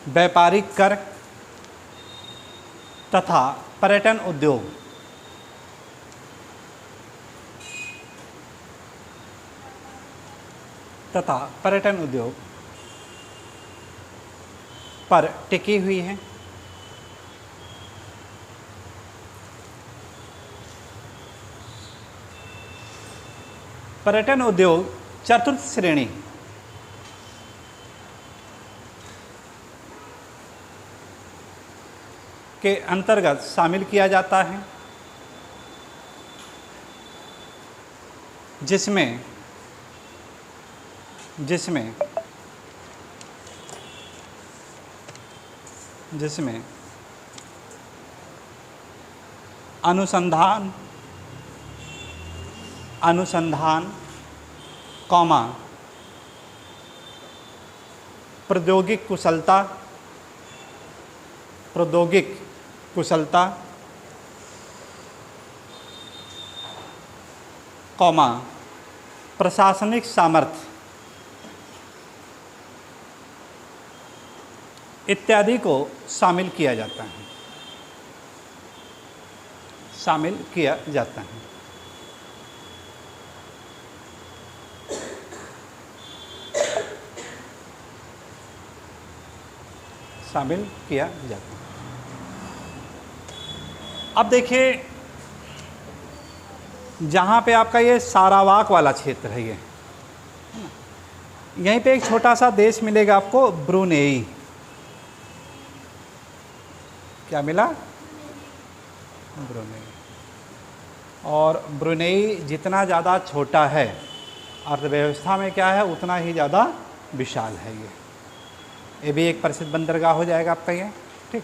व्यापारिक कर तथा पर्यटन उद्योग पर टिकी हुई है। पर्यटन उद्योग चतुर्थ श्रेणी के अंतर्गत शामिल किया जाता है, जिसमें अनुसंधान कौमा प्रौद्योगिक कुशलता कौमा प्रशासनिक सामर्थ्य इत्यादि को शामिल किया जाता है, शामिल किया जाता है। शामिल किया जाता है। अब देखिए, जहाँ पे आपका ये सारावाक वाला क्षेत्र है, ये यहीं पे एक छोटा सा देश मिलेगा आपको, ब्रुनेई। क्या मिला? ब्रुनेई। और ब्रुनेई जितना ज़्यादा छोटा है अर्थव्यवस्था में, क्या है, उतना ही ज़्यादा विशाल है। ये भी एक प्रसिद्ध बंदरगाह हो जाएगा आपका ये। ठीक,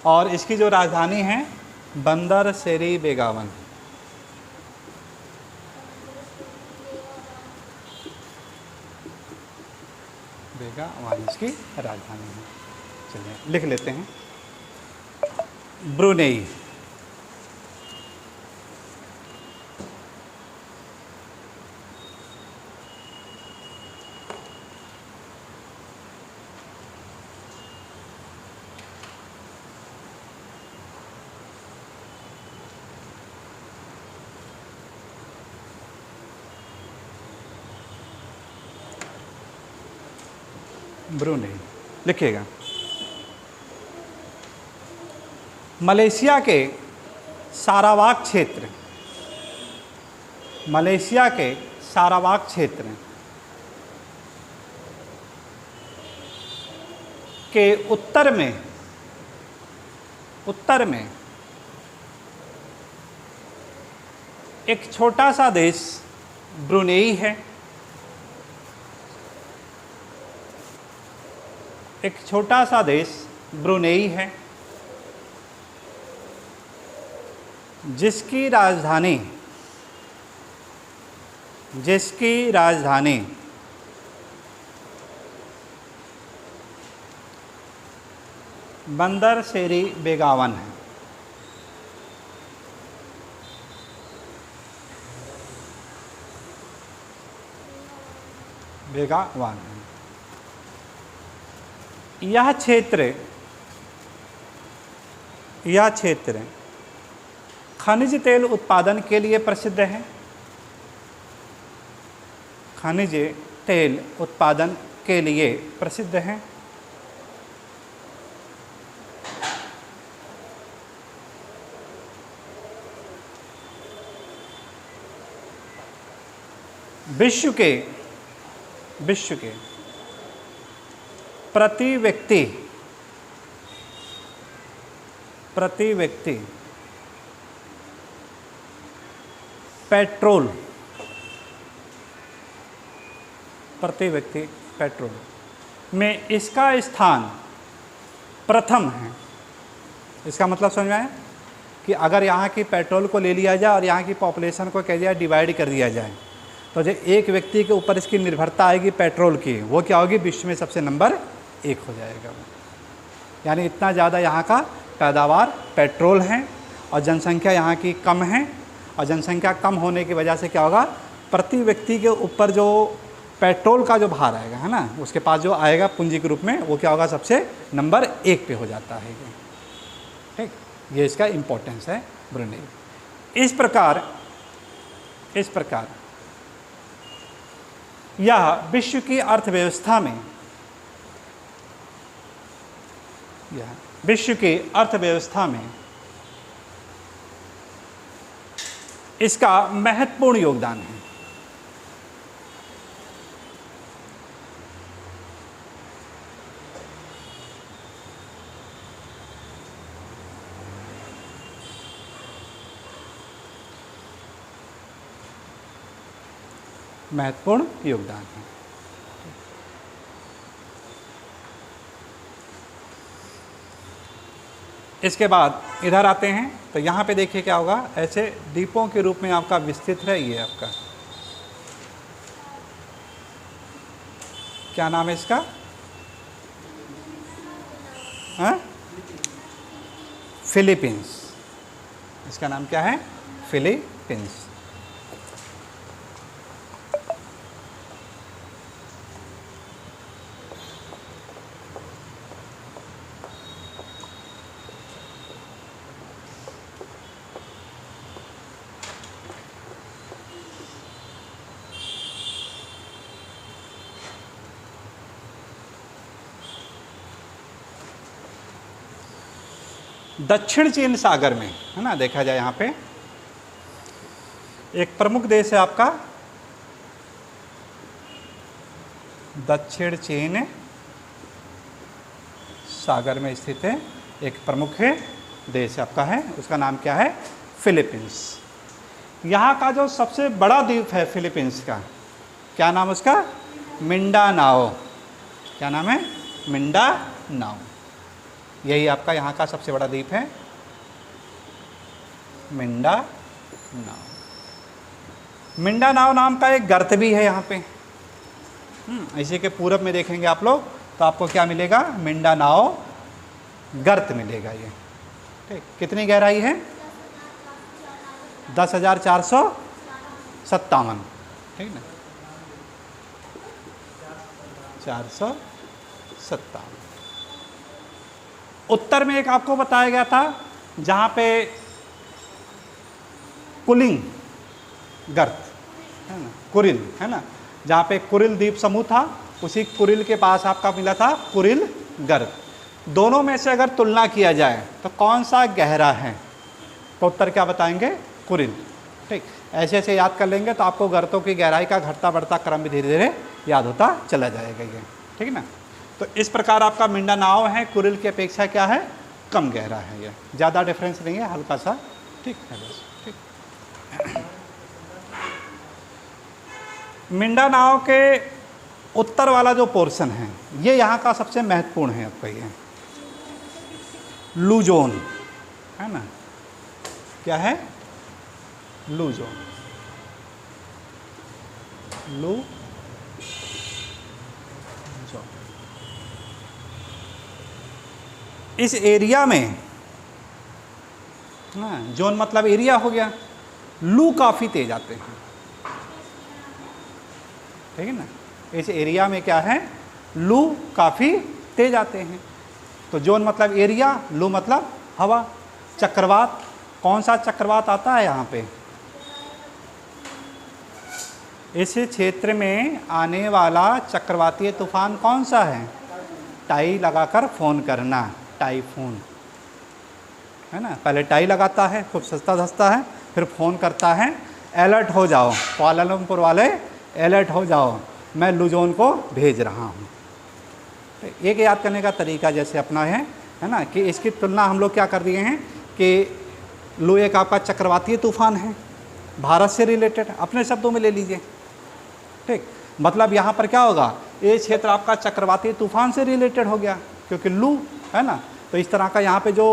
और इसकी जो राजधानी है बंदर सेरी बेगावन। बेगावन इसकी राजधानी है। चलिए लिख लेते हैं, ब्रुनेई। ब्रुनेई लिखिएगा। मलेशिया के सारावाक क्षेत्र, मलेशिया के सारावाक क्षेत्र के उत्तर में एक छोटा सा देश ब्रुनेई है। एक छोटा सा देश ब्रुनेई है जिसकी राजधानी बंदर शेरी बेगावन है। बेगावन है। यह क्षेत्र खनिज तेल उत्पादन के लिए प्रसिद्ध है। खनिज तेल उत्पादन के लिए प्रसिद्ध है। विश्व के प्रति व्यक्ति पेट्रोल में इसका स्थान प्रथम है। इसका मतलब समझ में आया कि अगर यहाँ की पेट्रोल को ले लिया जाए और यहाँ की पॉपुलेशन को कह दिया डिवाइड कर दिया जाए तो जो एक व्यक्ति के ऊपर इसकी निर्भरता आएगी पेट्रोल की, वो क्या होगी, विश्व में सबसे नंबर 1 हो जाएगा वो। यानी इतना ज़्यादा यहाँ का पैदावार पेट्रोल है और जनसंख्या यहाँ की कम है। और जनसंख्या कम होने की वजह से क्या होगा, प्रति व्यक्ति के ऊपर जो पेट्रोल का जो भार आएगा, है ना, उसके पास जो आएगा पूंजी के रूप में, वो क्या होगा, सबसे नंबर 1 पे हो जाता है। ठीक, ये इसका इम्पोर्टेंस है ब्रुनेई। इस प्रकार यह विश्व की अर्थव्यवस्था में इसका महत्वपूर्ण योगदान है। महत्वपूर्ण योगदान है। इसके बाद इधर आते हैं तो यहाँ पे देखिए क्या होगा, ऐसे द्वीपों के रूप में आपका विस्तृत है। ये आपका क्या नाम है इसका, हाँ, फिलीपींस। इसका नाम क्या है, फिलीपींस। दक्षिण चीन सागर में, है ना, देखा जाए यहाँ पे एक प्रमुख देश है आपका दक्षिण चीन सागर में स्थित है एक प्रमुख देश आपका है, उसका नाम क्या है, फिलीपींस। यहाँ का जो सबसे बड़ा द्वीप है फिलीपींस का, क्या नाम उसका, मिंडानाओ। क्या नाम है, मिंडानाओ। यही आपका यहाँ का सबसे बड़ा द्वीप है, मिंडानाओ। मिंडानाओ नाम का एक गर्त भी है यहाँ पे। इसी के पूरब में देखेंगे आप लोग तो आपको क्या मिलेगा, मिंडानाओ गर्त मिलेगा। ये ठीक, कितनी गहराई है, 10,457, ठीक ना, 457। उत्तर में एक आपको बताया गया था जहाँ पे कुलिंग गर्त है ना, कुरिल है ना, जहाँ पे कुरिल द्वीप समूह था, उसी कुरिल के पास आपका मिला था कुरिल गर्द। दोनों में से अगर तुलना किया जाए तो कौन सा गहरा है, तो उत्तर क्या बताएंगे, कुरिल। ठीक, ऐसे ऐसे याद कर लेंगे तो आपको गर्तों की गहराई का घटता बढ़ता क्रम भी धीरे धीरे याद होता चला जाएगा ये। ठीक है ना। तो इस प्रकार आपका मिंडानाओ है कुरिल की अपेक्षा क्या है, कम गहरा है, ये ज़्यादा डिफरेंस नहीं है, हल्का सा। ठीक है बस। ठीक, मिंडानाओ के उत्तर वाला जो पोर्शन है ये यहाँ का सबसे महत्वपूर्ण है आपका, ये लूजोन है ना। क्या है, लूजोन, लूजोन। इस एरिया में ना, जोन मतलब एरिया हो गया, लू काफ़ी तेज आते हैं। ठीक है ना। इस एरिया में क्या है, लू काफ़ी तेज आते हैं। तो जोन मतलब एरिया, लू मतलब हवा। चक्रवात, कौन सा चक्रवात आता है यहाँ पे, इस क्षेत्र में आने वाला चक्रवातीय तूफान कौन सा है, टाई लगाकर फ़ोन करना, टाइफून है ना। पहले टाई लगाता है, खूब सस्ता धसता है, फिर फ़ोन करता है, अलर्ट हो जाओ कुआलालंपुर वाले, अलर्ट हो जाओ, मैं लूजोन को भेज रहा हूँ। तो एक याद करने का तरीका जैसे अपना है ना, कि इसकी तुलना हम लोग क्या कर दिए हैं कि लू एक आपका चक्रवातीय तूफान है, भारत से रिलेटेड, अपने शब्दों में ले लीजिए। ठीक, मतलब यहाँ पर क्या होगा, ये क्षेत्र आपका चक्रवातीय तूफान से रिलेटेड हो गया क्योंकि लू है ना। तो इस तरह का यहाँ पे जो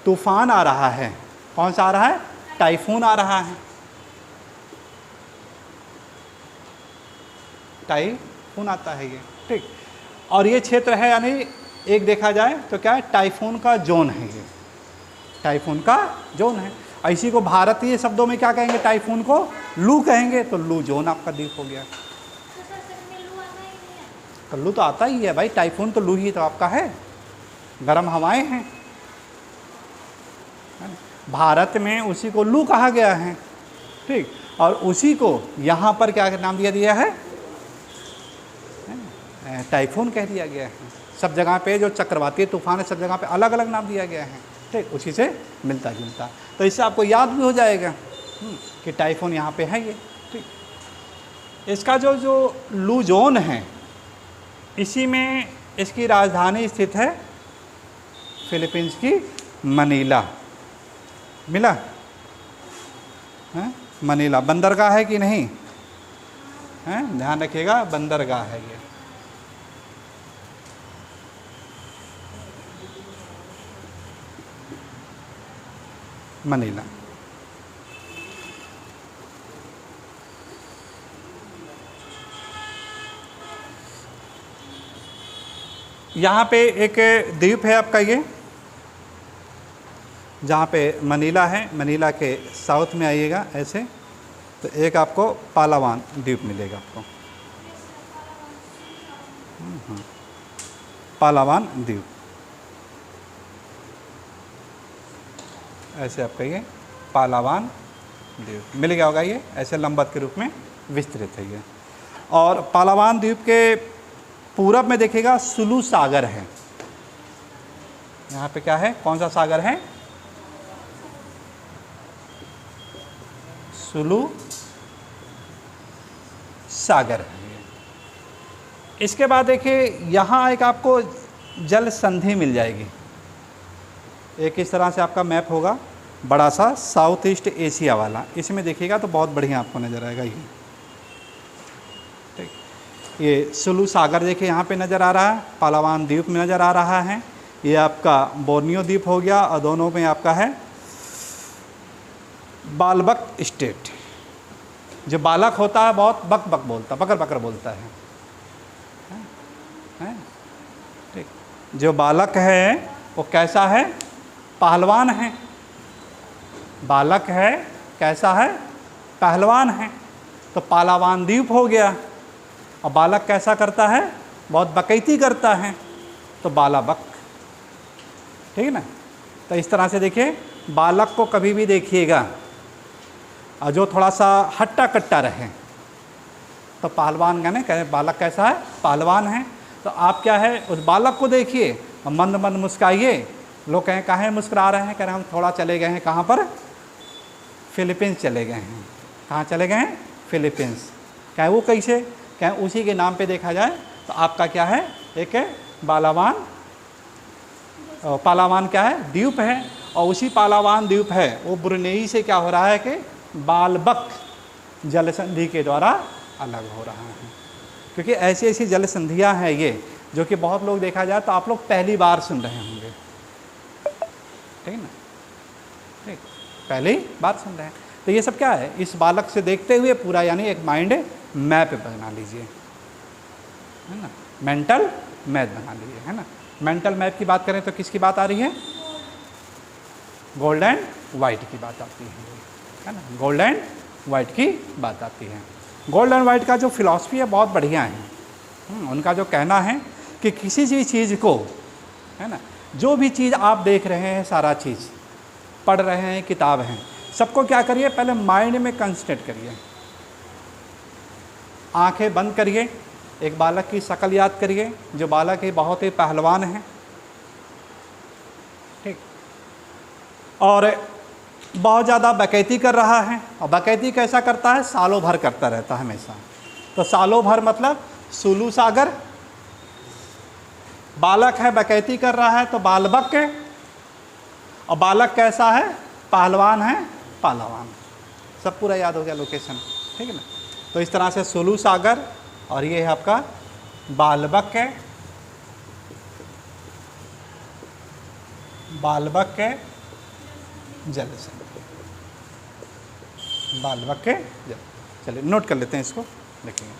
तूफान आ रहा है, कौन सा आ रहा है, टाइफून आ रहा है, टाइफून आता है ये। ठीक, और ये क्षेत्र है यानी एक देखा जाए तो क्या है, टाइफून का जोन है ये, टाइफून का जोन है। इसी को भारतीय शब्दों में क्या कहेंगे, टाइफून को लू कहेंगे, तो लू जोन आपका द्वीप हो गया। तो लू तो आता ही है भाई, टाइफून तो लू ही तो आपका है, गर्म हवाएं हैं। भारत में उसी को लू कहा गया है। ठीक, और उसी को यहाँ पर क्या नाम दिया दिया है, टाइफून कह दिया गया है। सब जगह पे जो चक्रवातीय तूफान है सब जगह पे अलग अलग नाम दिया गया है। ठीक, उसी से मिलता जुलता, तो इससे आपको याद भी हो जाएगा कि टाइफून यहाँ पे है ये। ठीक, इसका जो लूजोन है, इसी में इसकी राजधानी स्थित है, फिलीपींस की मनीला। मिला है, मनीला बंदरगाह है कि नहीं है, ध्यान रखिएगा, बंदरगाह है ये। मनीला। यहाँ पे एक द्वीप है आपका ये, जहाँ पे मनीला है, मनीला के साउथ में आइएगा ऐसे तो एक आपको पालावान द्वीप मिलेगा आपको, पालावान द्वीप, ऐसे आपका ये पालावान द्वीप मिल गया होगा, ये ऐसे लंबवत के रूप में विस्तृत है ये। और पालावान द्वीप के पूरब में देखिएगा सुलू सागर है। यहाँ पे क्या है, कौन सा सागर है, सुलू सागर है। इसके बाद देखिए यहाँ एक आपको जल संधि मिल जाएगी, एक इस तरह से आपका मैप होगा बड़ा सा, साउथ ईस्ट एशिया वाला, इसमें देखिएगा तो बहुत बढ़िया आपको नज़र आएगा ये। ठीक, ये सुलू सागर देखिए यहाँ पे नज़र आ रहा है, पालावान द्वीप में नज़र आ रहा है, ये आपका बोर्नियो द्वीप हो गया, और दोनों में आपका है बालबक स्टेट। जो बालक होता है बहुत बक बक बोलता, बकर बकर बोलता है। ठीक, जो बालक है वो कैसा है, पहलवान है। बालक है कैसा है, पहलवान है। तो पालावान द्वीप हो गया, और बालक कैसा करता है, बहुत बकैती करता है, तो बालाबक। ठीक है ना। तो इस तरह से देखिए, बालक को कभी भी देखिएगा और जो थोड़ा सा हट्टा कट्टा रहे, तो पहलवान कहने कहे बालक कैसा है, पहलवान है। तो आप क्या है, उस बालक को देखिए और मंद मंद मुस्काइए। लोग कहें काहे मुस्कुरा रहे हैं, कह रहे हम थोड़ा चले गए हैं कहाँ पर, फिलीपींस चले गए हैं। कहाँ चले गए हैं, फिलीपींस। कहें वो कैसे, कहें उसी के नाम पे देखा जाए तो आपका क्या है, एक पालावान, पालावान क्या है, द्वीप है। और उसी पालावान द्वीप है वो ब्रुनेई से क्या हो रहा है कि बालबक जल संधि के द्वारा अलग हो रहा है। क्योंकि ऐसी ऐसी जल संधियाँ हैं ये, जो कि बहुत लोग देखा जाए तो आप लोग पहली बार सुन रहे होंगे, ठीक ना, ठीक, पहली बार सुन रहे हैं। तो ये सब क्या है, इस बालक से देखते हुए पूरा यानी एक माइंड मैप बना लीजिए, है ना, मेंटल मैप बना लीजिए, है ना। मेंटल मैप की बात करें तो किसकी बात आ रही है, गोल्ड एंड वाइट की बात आती है ना, गोल्ड एंड वाइट की बात आती है। गोल्ड एंड वाइट का जो फिलॉसफी है बहुत बढ़िया है। उनका जो कहना है कि किसी भी चीज़ को, है ना, जो भी चीज़ आप देख रहे हैं, सारा चीज़ पढ़ रहे हैं, किताब हैं, सबको क्या करिए, पहले माइंड में कंसंट्रेट करिए, आंखें बंद करिए, एक बालक की शक्ल याद करिए, जो बालक है बहुत ही पहलवान है, ठीक, और बहुत ज़्यादा बकैती कर रहा है। और बकैती कैसा करता है, सालों भर करता रहता है हमेशा। तो सालों भर मतलब सुलू सागर, बालक है बकैती कर रहा है तो बालबक है, और बालक कैसा है, पहलवान है, पहलवान। सब पूरा याद हो गया लोकेशन, ठीक है ना। तो इस तरह से सुलू सागर और ये है आपका बालबक है, बालबक है जल संधि, बालबक है जल। चलिए नोट कर लेते हैं इसको, देखेंगे।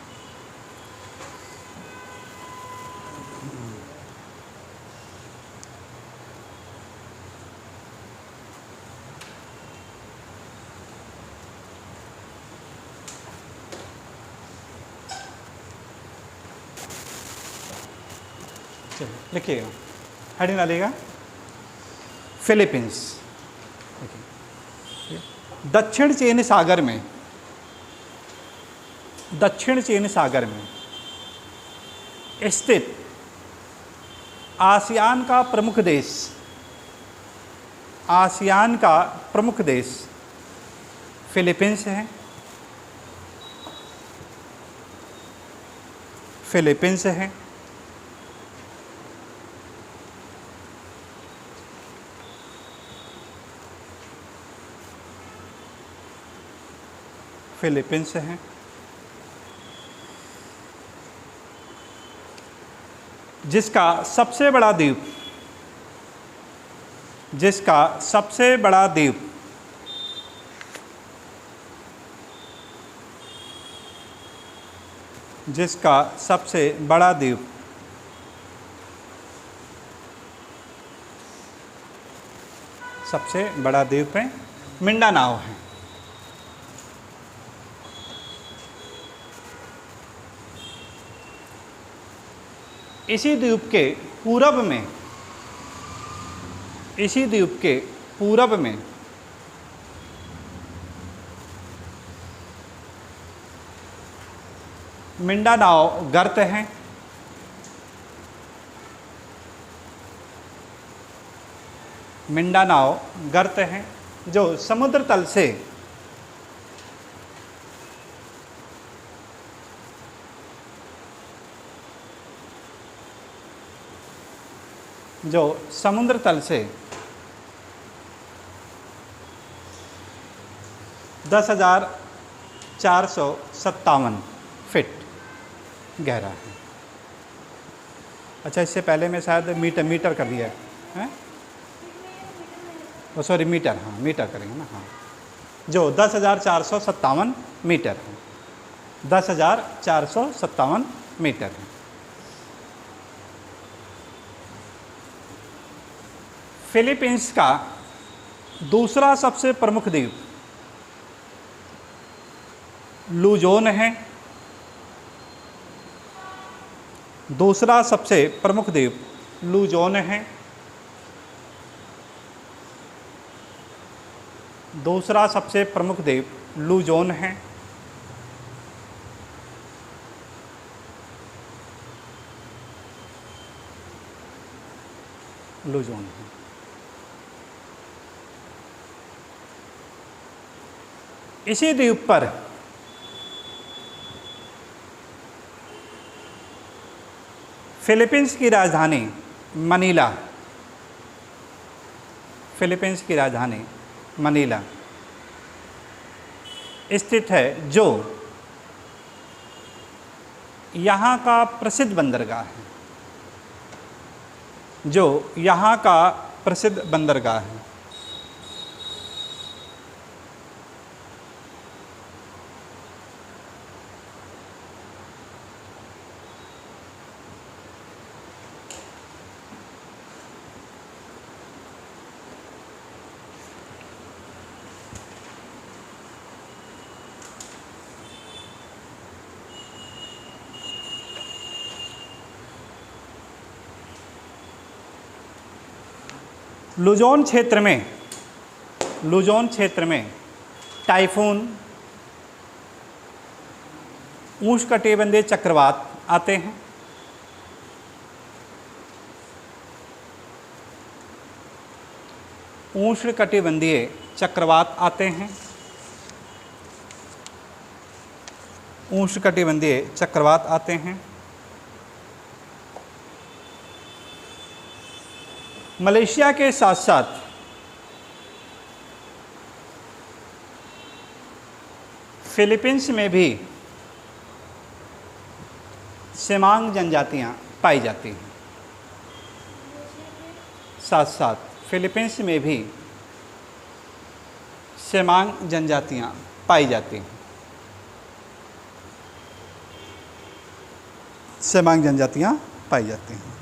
चलिए लिखिएगा, हेडिंग डालिएगा, फिलीपींस। दक्षिण चीन सागर में, दक्षिण चीन सागर में स्थित आसियान का प्रमुख देश, आसियान का प्रमुख देश फिलीपींस है, फिलीपींस है। फिलीपींस है। जिसका सबसे बड़ा द्वीप, जिसका सबसे बड़ा द्वीप जिसका सबसे बड़ा द्वीप सबसे बड़ा द्वीप है मिंडानाओ है। इसी द्वीप के पूरब में, इसी द्वीप के पूरब में मिंडानाओ गर्त हैं। मिंडानाओ गर्त हैं जो समुद्र तल से जो समुद्र तल से 10,457 फीट गहरा है। अच्छा, इससे पहले मैं शायद मीटर कर दिया है, सॉरी मीटर, हाँ मीटर करेंगे ना, हाँ, जो 10,457 मीटर है, 10,457 मीटर है। फिलीपींस का दूसरा सबसे प्रमुख द्वीप लुजोन है। दूसरा सबसे प्रमुख द्वीप लुजोन है। दूसरा सबसे प्रमुख द्वीप लुजोन है। लुजोन है। इसी द्वीप पर फिलीपींस की राजधानी मनीला, फिलीपींस की राजधानी मनीला स्थित है, जो यहाँ का प्रसिद्ध बंदरगाह है, जो यहाँ का प्रसिद्ध बंदरगाह है। लुजोन क्षेत्र में टाइफून, उष्णकटिबंधीय चक्रवात आते हैं। उष्णकटिबंधीय चक्रवात आते हैं, उष्णकटिबंधीय चक्रवात आते हैं। मलेशिया के साथ साथ फिलीपींस में भी सेमांग जनजातियां पाई जाती हैं। साथ साथ फिलीपींस में भी सेमांग जनजातियां पाई जाती हैं। सेमांग जनजातियां पाई जाती हैं।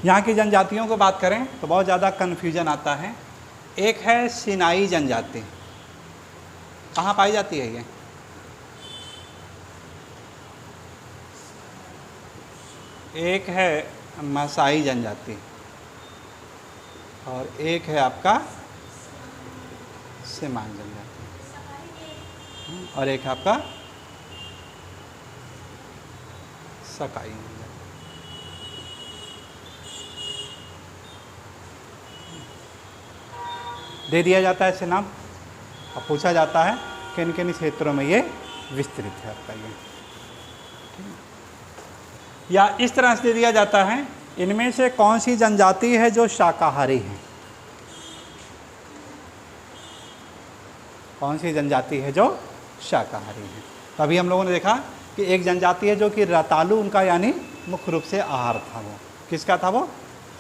यहाँ की जनजातियों को बात करें तो बहुत ज़्यादा कन्फ्यूजन आता है। एक है सिनाई जनजाति, कहाँ पाई जाती है ये? एक है मसाई जनजाति और एक है आपका सेमांग जनजाति और एक है आपका सकाई जनजाति। दे दिया जाता है इसे नाम और पूछा जाता है किन किन क्षेत्रों में ये विस्तृत है आपका ये, या इस तरह से दे दिया जाता है इनमें से कौन सी जनजाति है जो शाकाहारी है, कौन सी जनजाति है जो शाकाहारी है। तो अभी हम लोगों ने देखा कि एक जनजाति है जो कि रतालू, उनका यानी मुख्य रूप से आहार था, वो किसका था? वो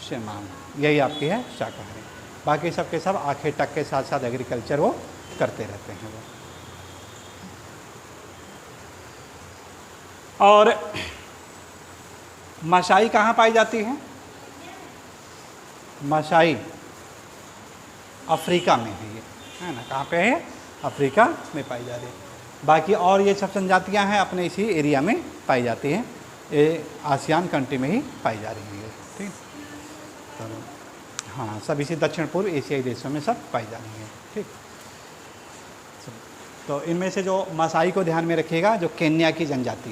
सेमांग, यही आपकी है शाकाहारी। बाकी सब के सब आखे टक के साथ साथ एग्रीकल्चर वो करते रहते हैं वो। और माशाई कहाँ पाई जाती है? माशाई अफ्रीका में है ये, है ना? कहाँ पे है? अफ्रीका में पाई जा रही है। बाकी और ये सब जनजातियाँ हैं अपने इसी एरिया में पाई जाती हैं, ये आसियान कंट्री में ही पाई जा रही है। ठीक, तो हाँ, सब इसी दक्षिण पूर्व एशियाई देशों में सब पाई जा रही है। ठीक, तो इनमें से जो मासाई को ध्यान में रखिएगा, जो केन्या की जनजाति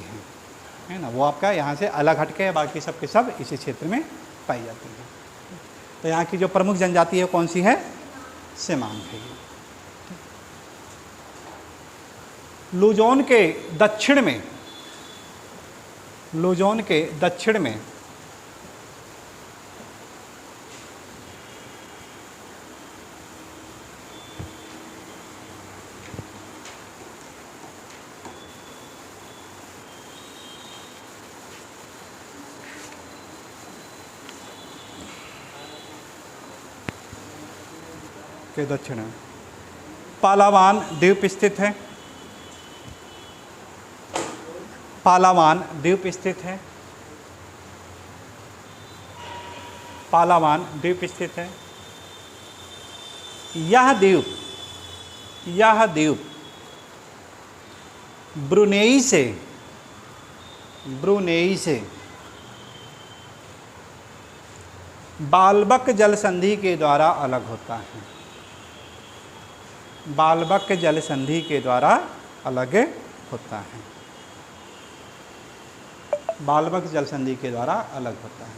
है ना, वो आपका यहाँ से अलग हटके है, बाकी सब के सब इसी क्षेत्र में पाई जाती है। तो यहाँ की जो प्रमुख जनजाति है कौन सी है? सेमांग है ये। लुजोन के दक्षिण में, लुजोन के दक्षिण में के दक्षिण में पालावान द्वीप स्थित है। पालावान द्वीप स्थित है। पालावान द्वीप स्थित है। यह द्वीप ब्रुनेई से बाल्बक जल संधि के द्वारा अलग होता है। बाल्बक जल संधि के द्वारा अलग होता है। बाल्बक जल संधि के द्वारा अलग होता है।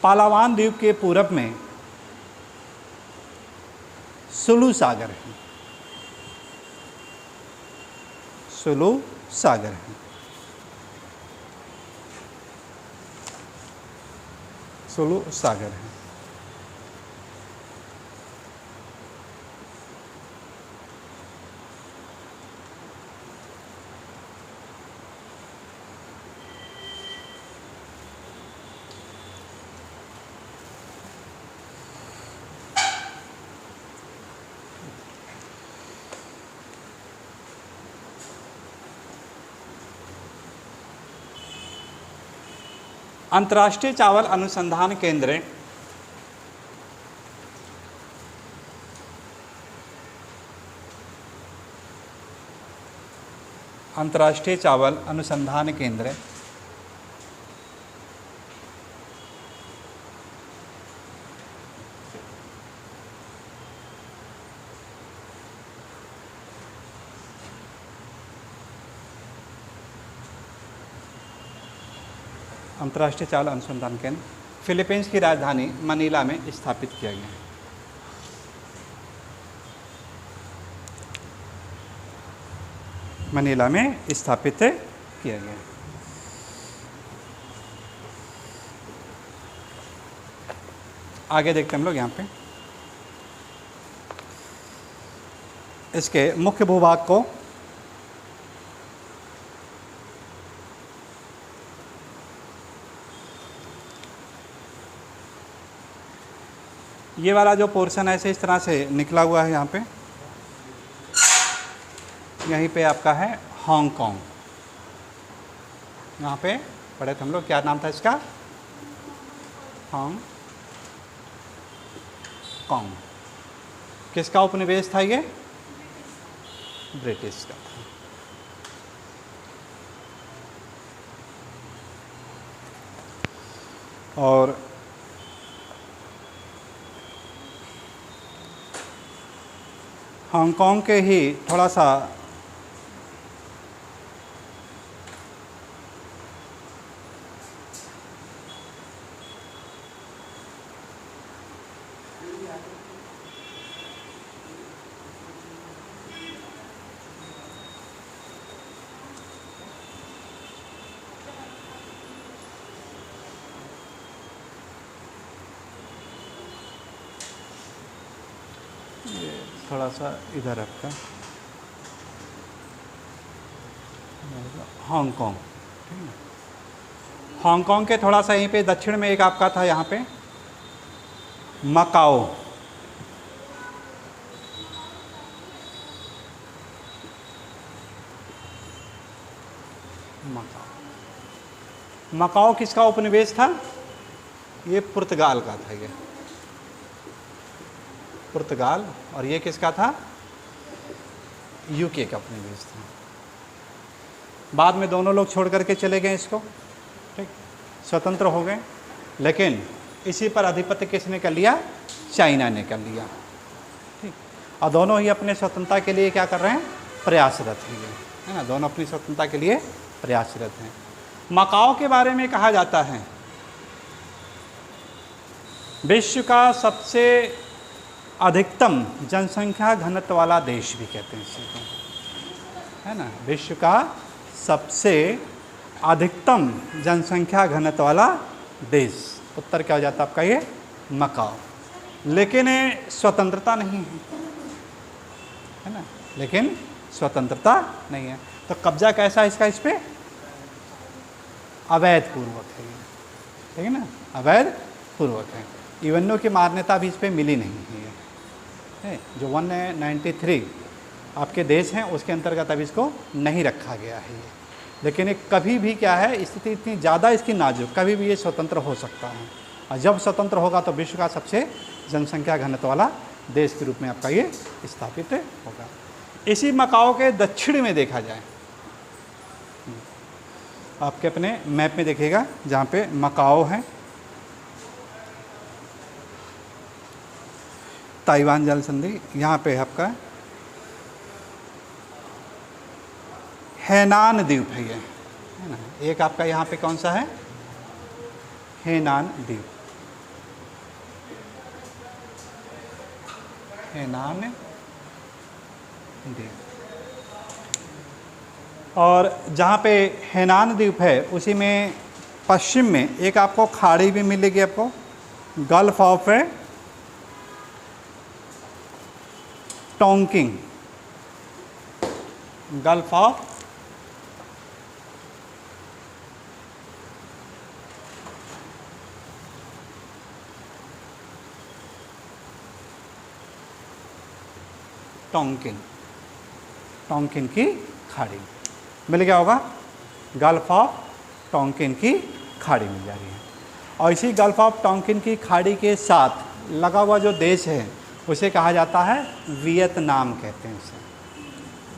पालावान द्वीप के पूरब में सुलू सागर है, सुलू सागर है, सुलू सागर है। अंतर्राष्ट्रीय चावल अनुसंधान केंद्र अंतर्राष्ट्रीय चावल अनुसंधान केंद्र अंतर्राष्ट्रीय चावल अनुसंधान केंद्र फिलीपींस की राजधानी मनीला में स्थापित किया गया है। मनीला में स्थापित किया गया है। आगे देखते हैं हम लोग यहाँ पे इसके मुख्य भूभाग को ये वाला जो पोर्शन है इस तरह से निकला हुआ है। यहाँ पे यहीं पे आपका है हांगकांग। यहाँ पे पढ़े थे हम लोग, क्या नाम था इसका? हांगकांग। किसका उपनिवेश था ये? ब्रिटिश का था। और हांगकांग के ही थोड़ा सा थोड़ा सा इधर आपका हांगकांग, ठीक है। हांगकांग के थोड़ा सा यहीं पे दक्षिण में एक आपका था यहाँ पे मकाओ। मकाओ किसका उपनिवेश था? ये पुर्तगाल का था ये, पुर्तगाल। और ये किसका था? यूके का उपनिवेश था। बाद में दोनों लोग छोड़ करके चले गए इसको, ठीक, स्वतंत्र हो गए। लेकिन इसी पर आधिपत्य किसने कर लिया? चाइना ने कर लिया, ठीक। और दोनों ही अपने स्वतंत्रता के लिए क्या कर रहे हैं? प्रयासरत है ना। दोनों अपनी स्वतंत्रता के लिए प्रयासरत हैं। मकाओ के बारे में कहा जाता है विश्व का सबसे अधिकतम जनसंख्या घनत्व वाला देश भी कहते हैं इसी को, है ना। विश्व का सबसे अधिकतम जनसंख्या घनत्व वाला देश, उत्तर क्या हो जाता है आपका? ये मकाओ। लेकिन स्वतंत्रता नहीं है ना, लेकिन स्वतंत्रता नहीं है। तो कब्जा कैसा है इसका? इस पे अवैध पूर्वक है, ठीक है ना, अवैध पूर्वक है। यूएनओ की मान्यता भी इस पे मिली नहीं है। जो 193 आपके देश हैं उसके अंतर्गत अभी इसको नहीं रखा गया है ये। लेकिन ये कभी भी क्या है, स्थिति इतनी ज़्यादा इसकी नाजुक, कभी भी ये स्वतंत्र हो सकता है। और जब स्वतंत्र होगा तो विश्व का सबसे जनसंख्या घनत्व वाला देश के रूप में आपका ये स्थापित होगा। इसी मकाओ के दक्षिण में देखा जाए, आपके अपने मैप में देखिएगा जहाँ पे मकाओ है, ताइवान जल संधि, यहाँ पे आपका हैनान द्वीप है ये, है ना। एक आपका यहाँ पे कौन सा है, हेनान द्वीप, हेनान द्वीप। और जहाँ पे हेनान द्वीप है उसी में पश्चिम में एक आपको खाड़ी भी मिलेगी, आपको gulf of Tonkin, gulf of Tonkin, Tonkin की खाड़ी मिल गया होगा, गल्फ ऑफ टोंकिन की खाड़ी मिल जा रही है। और इसी गल्फ ऑफ टोंकिन की खाड़ी के साथ लगा हुआ जो देश है उसे कहा जाता है वियतनाम, कहते हैं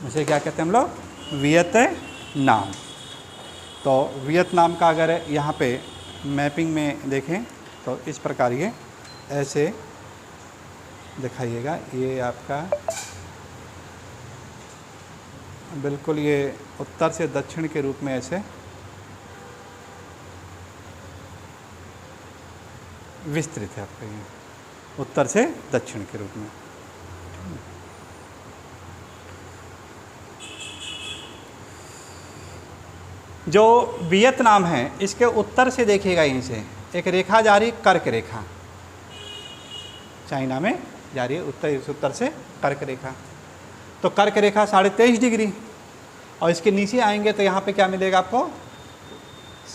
उसे क्या कहते हैं हम लोग, वियतनाम। तो वियतनाम का अगर यहाँ पे मैपिंग में देखें तो इस प्रकार ये ऐसे दिखाइएगा, ये आपका बिल्कुल ये उत्तर से दक्षिण के रूप में ऐसे विस्तृत है आपका, ये उत्तर से दक्षिण के रूप में। जो वियतनाम है इसके उत्तर से देखिएगा, यहीं से एक रेखा जा रही, कर्क रेखा, चाइना में जा रही है उत्तर से कर्क रेखा। तो कर्क रेखा 23.5 डिग्री, और इसके नीचे आएंगे तो यहाँ पे क्या मिलेगा आपको,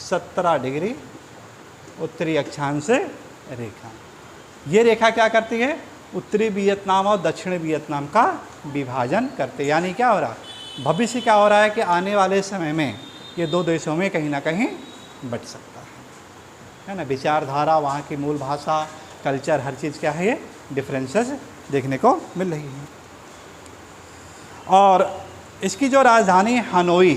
17 डिग्री उत्तरी अक्षांश रेखा। ये रेखा क्या करती है, उत्तरी वियतनाम और दक्षिणी वियतनाम का विभाजन करते, यानी क्या हो रहा, भविष्य क्या हो रहा है कि आने वाले समय में ये दो देशों में कहीं ना कहीं बट सकता है ना। विचारधारा, वहाँ की मूल भाषा, कल्चर, हर चीज़ क्या है, ये डिफरेंसेस देखने को मिल रही है। और इसकी जो राजधानी हनोई,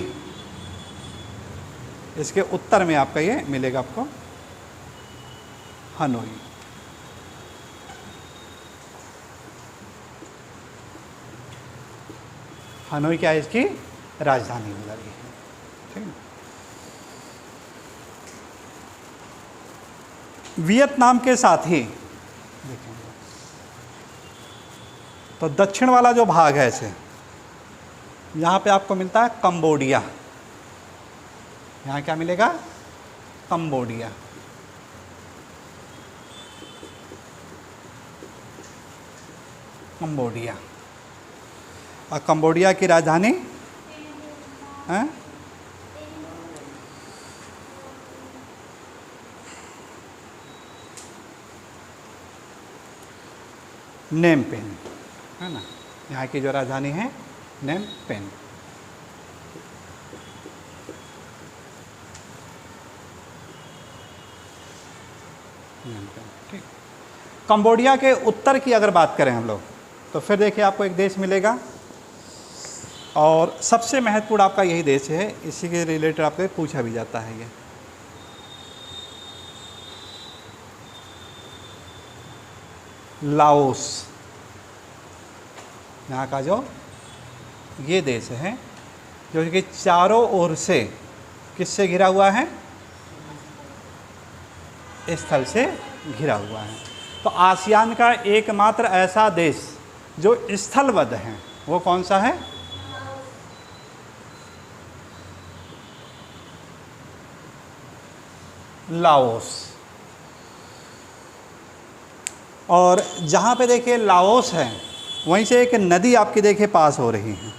इसके उत्तर में आपका ये मिलेगा आपको हनोई। हनोई क्या है, इसकी राजधानी हो रही है, ठीक है। वियतनाम के साथ ही देखेंगे तो दक्षिण वाला जो भाग है ऐसे, यहाँ पे आपको मिलता है कंबोडिया। यहाँ क्या मिलेगा, कंबोडिया। कंबोडिया, और कंबोडिया की राजधानी है नेमपेन, है ना। यहाँ की जो राजधानी है नेमपेन। ठीक। कंबोडिया के उत्तर की अगर बात करें हम लोग तो फिर देखिए आपको एक देश मिलेगा, और सबसे महत्वपूर्ण आपका यही देश है, इसी के रिलेटेड आपको पूछा भी जाता है। ये लाओस, यहाँ का जो ये देश है जो कि चारों ओर से किससे घिरा हुआ है, स्थल से घिरा हुआ है। तो आसियान का एकमात्र ऐसा देश जो स्थलबद्ध है वो कौन सा है, लाओस। और जहाँ पे देखिए लाओस है वहीं से एक नदी आपकी देखिए पास हो रही है,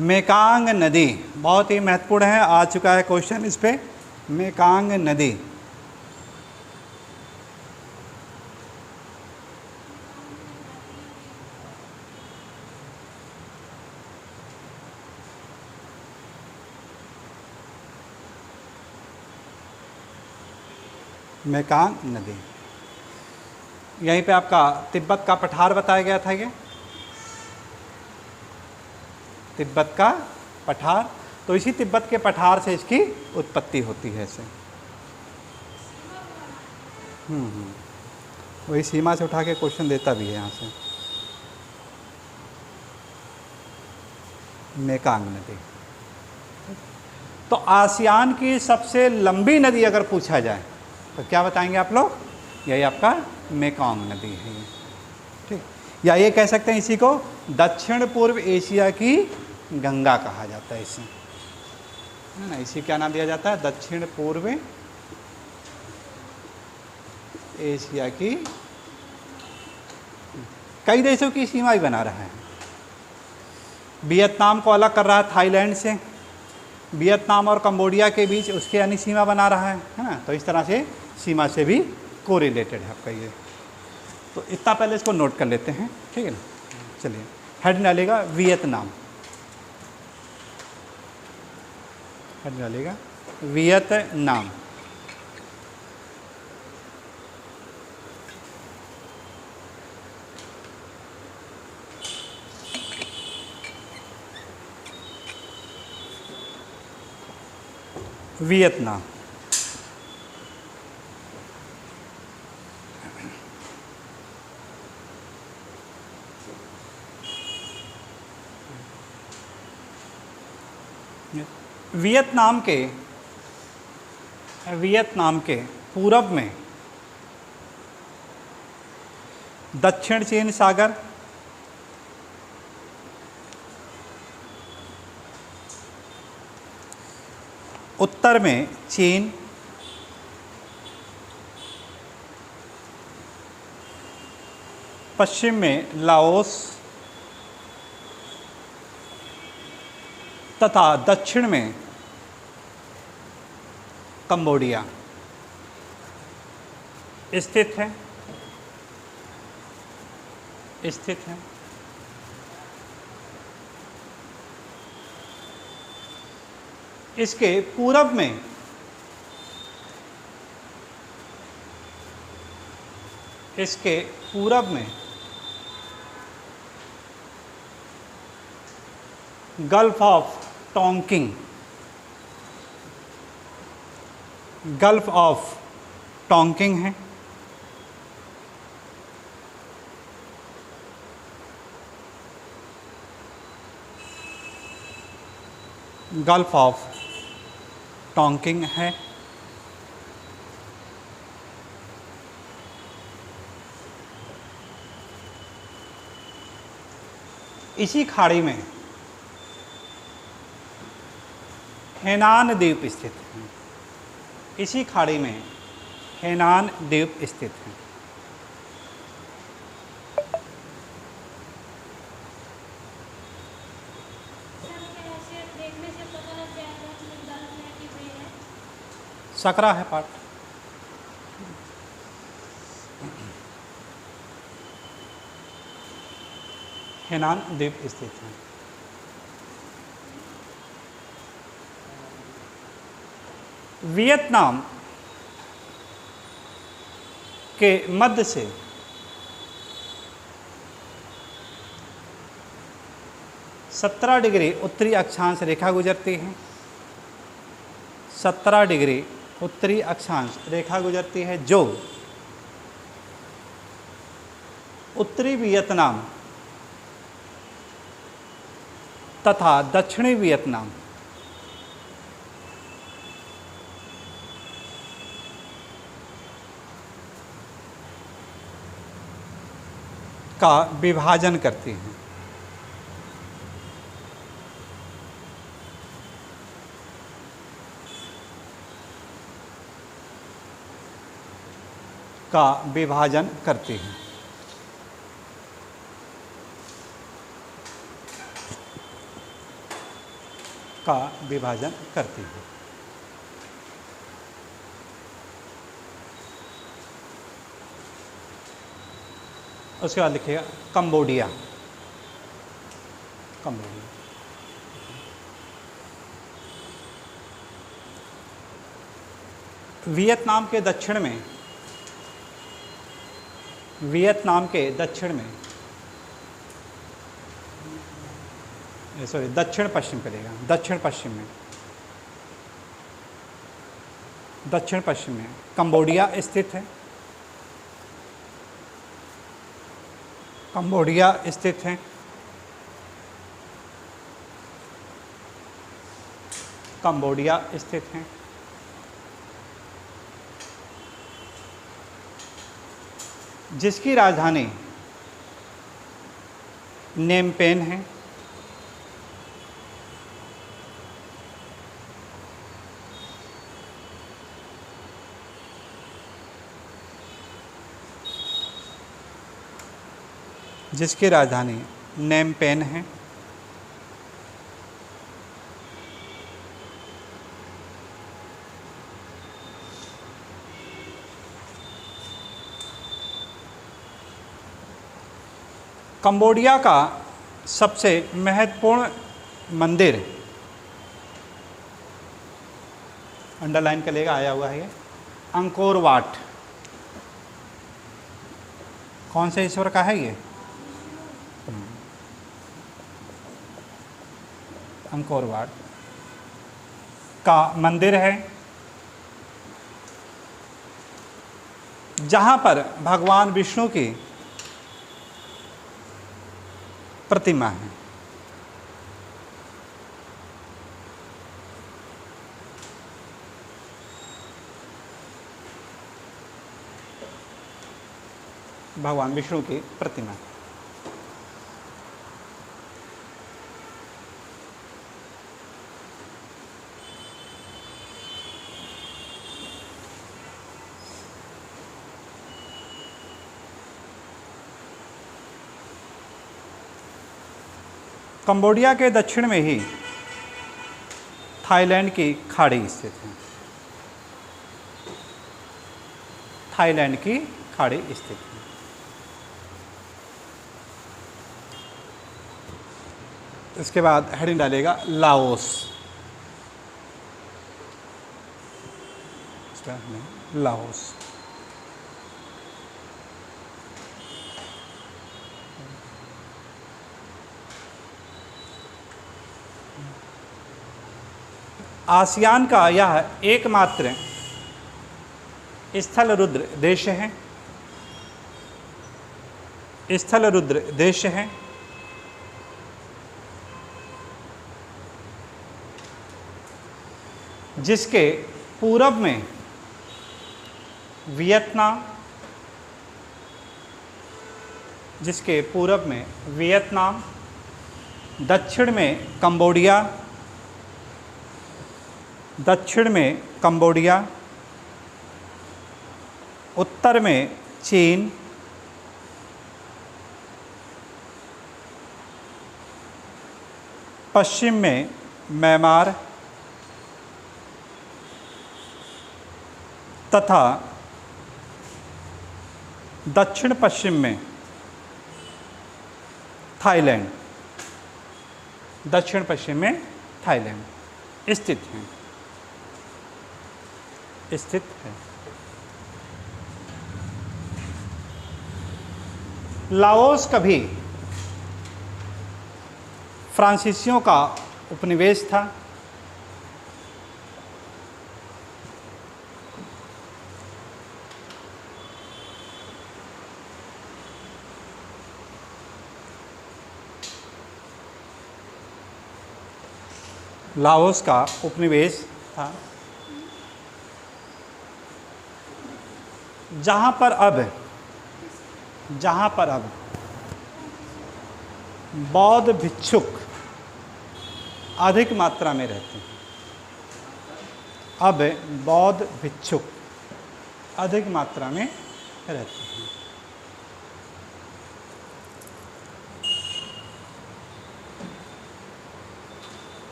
मेकांग नदी। बहुत ही महत्वपूर्ण है, आ चुका है क्वेश्चन इस पे, मेकांग नदी। मेकांग नदी, यहीं पे आपका तिब्बत का पठार बताया गया था। ये तिब्बत का पठार, तो इसी तिब्बत के पठार से इसकी उत्पत्ति होती है ऐसे। वही सीमा से उठा के क्वेश्चन देता भी है यहाँ से। मेकांग नदी। तो आसियान की सबसे लंबी नदी अगर पूछा जाए तो क्या बताएंगे आप लोग? यही आपका मेकांग नदी है ये, ठीक। या ये कह सकते हैं इसी को दक्षिण पूर्व एशिया की गंगा कहा जाता है इसे, है ना। इसी क्या नाम दिया जाता है? दक्षिण पूर्व एशिया की। कई देशों की सीमा भी बना रहा है। वियतनाम को अलग कर रहा है थाईलैंड से, वियतनाम और कंबोडिया के बीच उसके यानी सीमा बना रहा है ना। तो इस तरह से सीमा से भी कोरिलेटेड है आपका ये। तो इतना पहले इसको नोट कर लेते हैं, ठीक है ना। चलिए हेड डालेगा वियतनाम, हेड डालेगा वियतनाम। वियतनाम। वियतनाम के पूरब में दक्षिण चीन सागर, उत्तर में चीन, पश्चिम में लाओस तथा दक्षिण में कंबोडिया स्थित है। इसके पूरब में गल्फ ऑफ टोंकिंग है। गल्फ ऑफ टोंकिंग है। इसी खाड़ी में हेनान द्वीप स्थित है। इसी खाड़ी में हेनान द्वीप स्थित है। सकरा है पार्ट। हेनान द्वीप स्थित है। वियतनाम के मध्य से सत्रह डिग्री उत्तरी अक्षांश रेखा गुजरती है। 17 डिग्री उत्तरी अक्षांश रेखा गुजरती है जो उत्तरी वियतनाम तथा दक्षिणी वियतनाम का विभाजन करती हैं। का विभाजन करती हैं। का विभाजन करती है। उसके बाद लिखिएगा कंबोडिया। वियतनाम के दक्षिण में दक्षिण पश्चिम करेगा। दक्षिण पश्चिम में कंबोडिया स्थित है। कंबोडिया स्थित है। कंबोडिया स्थित है। जिसकी राजधानी नेमपेन है। जिसकी राजधानी नेमपेन है। कंबोडिया का सबसे महत्वपूर्ण मंदिर, अंडरलाइन करेगा, आया हुआ है ये, अंकोर वाट। कौन से ईश्वर का है ये? अंकोर वाट का मंदिर है, जहाँ पर भगवान विष्णु की प्रतिमा है। भगवान विष्णु की प्रतिमा। कंबोडिया के दक्षिण में ही थाईलैंड की खाड़ी स्थित है। थाईलैंड की खाड़ी स्थित है। इसके बाद हेडिंग डालेगा लाओस। लाओस। आसियान का यह एकमात्र स्थल रुद्र देश है। स्थल रुद्र देश है। जिसके पूरब में वियतनाम, जिसके पूरब में वियतनाम, दक्षिण में कंबोडिया, दक्षिण में कंबोडिया, उत्तर में चीन, पश्चिम में म्यांमार तथा दक्षिण पश्चिम में थाईलैंड, दक्षिण पश्चिम में थाईलैंड स्थित है। लाओस कभी फ्रांसीसियों का उपनिवेश था। लाओस का उपनिवेश था, जहाँ पर अब बौद्ध भिक्षुक अधिक मात्रा में रहते हैं। अब बौद्ध भिक्षुक अधिक मात्रा में रहते हैं।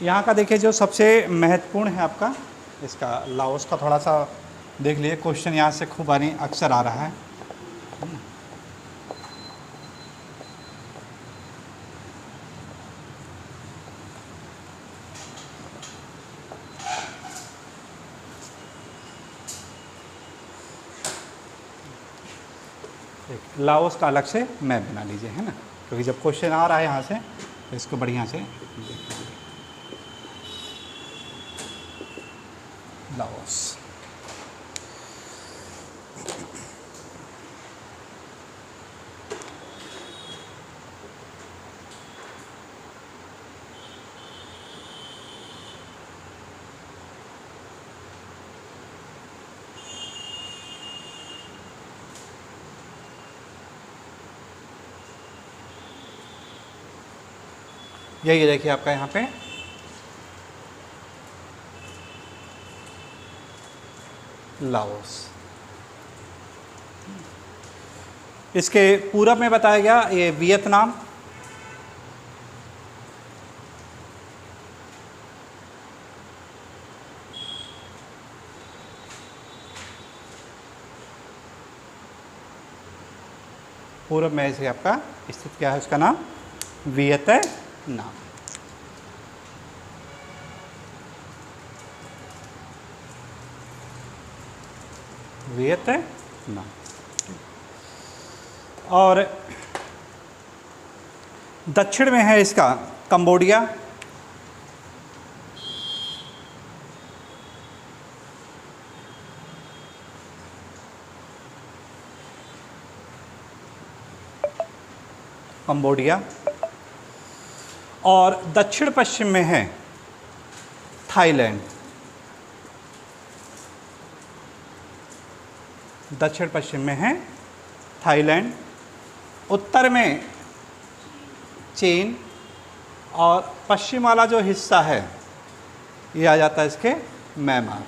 यहाँ का देखिए जो सबसे महत्वपूर्ण है आपका इसका लाओस का, थोड़ा सा देख लिए, क्वेश्चन यहाँ से खूब अक्सर आ रहा है। लाओस का अलग से मैप बना लीजिए, है ना, क्योंकि जब क्वेश्चन आ रहा है यहाँ से तो इसको बढ़िया से लाओस। लाओस। यही देखिए आपका यहाँ पे लाओस। इसके पूरब में बताया गया ये वियतनाम, पूरब में से आपका स्थित क्या है, उसका नाम वियतनाम। वियतनाम। और दक्षिण में है इसका कंबोडिया, कंबोडिया। और दक्षिण पश्चिम में है थाईलैंड। दक्षिण पश्चिम में है थाईलैंड। उत्तर में चीन। और पश्चिम वाला जो हिस्सा है ये आ जाता है इसके म्यांमार।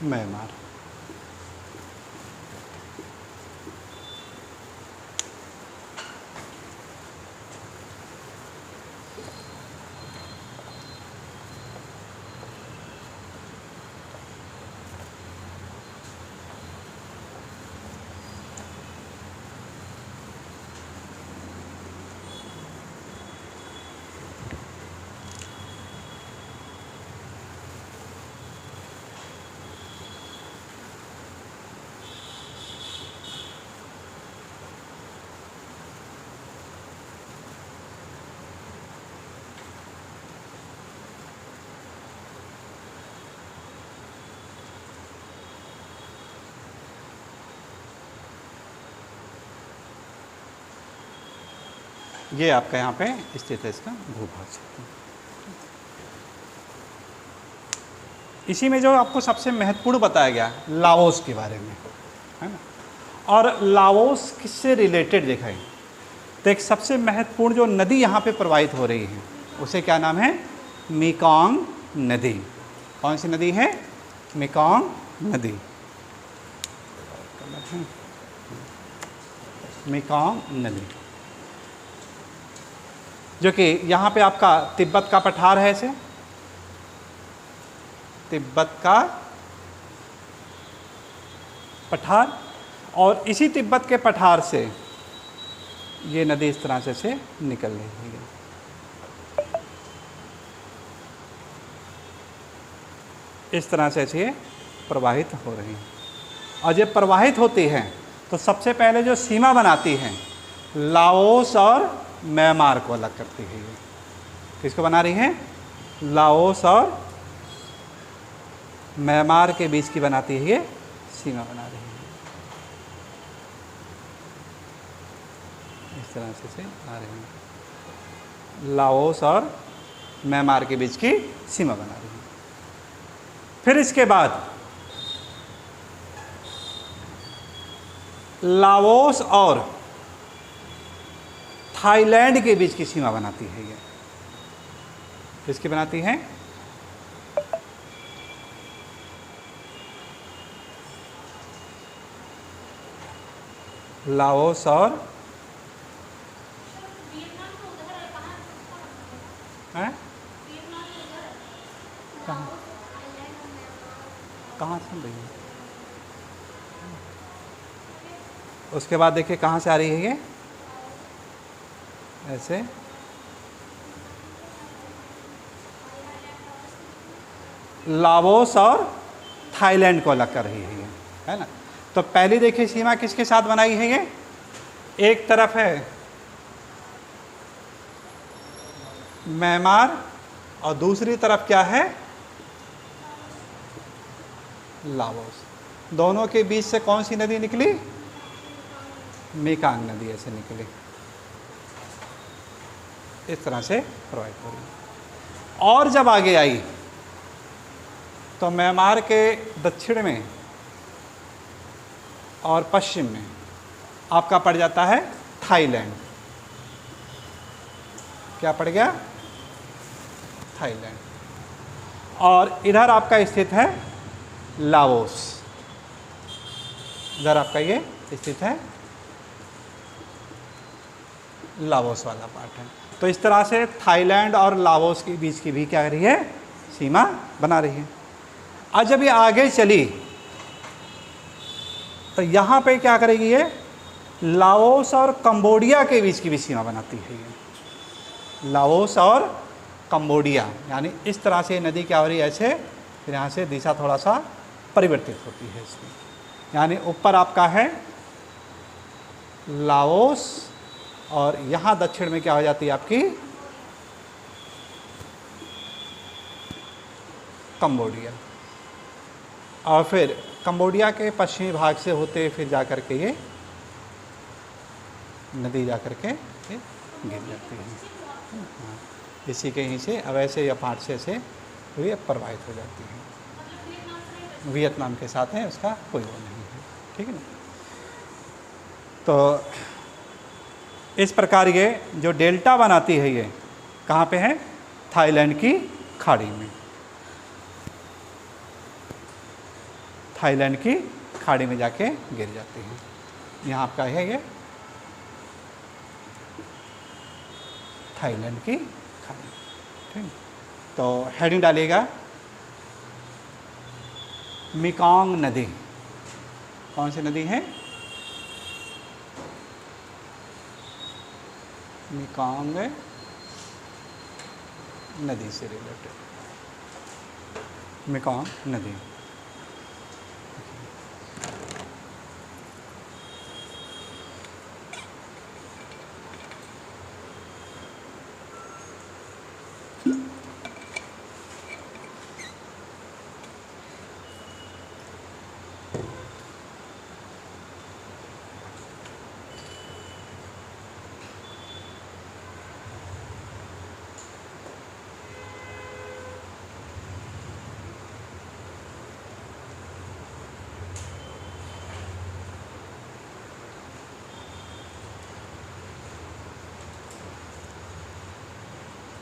म्यांमार। ये आपका यहाँ पे स्थित है इसका भूभाग। इसी में जो आपको सबसे महत्वपूर्ण बताया गया लाओस के बारे में, है ना। और लाओस किससे रिलेटेड दिखाई, तो एक सबसे महत्वपूर्ण जो नदी यहाँ पे प्रवाहित हो रही है उसे क्या नाम है, मेकोंग नदी। कौन सी नदी है, मेकोंग नदी। मेकोंग नदी जो कि यहाँ पे आपका तिब्बत का पठार है, ऐसे तिब्बत का पठार। और इसी तिब्बत के पठार से ये नदी इस तरह से निकल रही है। इस तरह से ये प्रवाहित हो रही है। और जब प्रवाहित होती हैं तो सबसे पहले जो सीमा बनाती हैं लाओस और म्यांमार को अलग करती है। ये किसको बना रही है, लाओस और म्यांमार के बीच की बनाती है, ये सीमा बना रही है। इस तरह से आ रही है, लाओस और म्यांमार के बीच की सीमा बना रही है। फिर इसके बाद लाओस और थाईलैंड के बीच की सीमा बनाती है। ये किसकी बनाती है, लाओस और कहाँ से रही है। उसके बाद देखिए कहाँ से आ रही है, ये ऐसे लाओस और थाईलैंड को अलग कर रही है ये, है ना। तो पहली देखिए सीमा किसके साथ बनाई है ये, एक तरफ है म्यांमार और दूसरी तरफ क्या है, लाओस। दोनों के बीच से कौन सी नदी निकली, मेकांग नदी ऐसे निकली, इस तरह से प्रोवाइड हो रही। और जब आगे आई तो म्यांमार के दक्षिण में और पश्चिम में आपका पड़ जाता है थाईलैंड। क्या पड़ गया, थाईलैंड। और इधर आपका स्थित है लाओस, इधर आपका ये स्थित है लाओस वाला पार्ट है। तो इस तरह से थाईलैंड और लाओस के बीच की भी क्या कर रही है, सीमा बना रही है। आज जब ये आगे चली तो यहाँ पे क्या करेगी ये, लाओस और कंबोडिया के बीच की भी सीमा बनाती है ये, लाओस और कंबोडिया। यानी इस तरह से नदी क्या हो रही है ऐसे, फिर यहाँ से दिशा थोड़ा सा परिवर्तित होती है इसमें। यानी ऊपर आपका है लाओस और यहाँ दक्षिण में क्या हो जाती है आपकी कंबोडिया। और फिर कंबोडिया के पश्चिमी भाग से होते फिर जा कर के ये नदी जा कर के ये गिर जाती है। हाँ, इसी के ही से अब ऐसे या पार्ट से ये प्रवाहित हो जाती है। वियतनाम के साथ है, उसका कोई वो नहीं है, ठीक है ना। तो इस प्रकार ये जो डेल्टा बनाती है ये कहाँ पे है, थाईलैंड की खाड़ी में, थाईलैंड की खाड़ी में जाके गिर जाती है। यहाँ आपका है ये थाईलैंड की खाड़ी, ठीक। तो हेडिंग डालिएगा मेकॉन्ग नदी। कौन सी नदी है, मेकॉन्ग नदी से रिलेटेड, मेकॉन्ग नदी।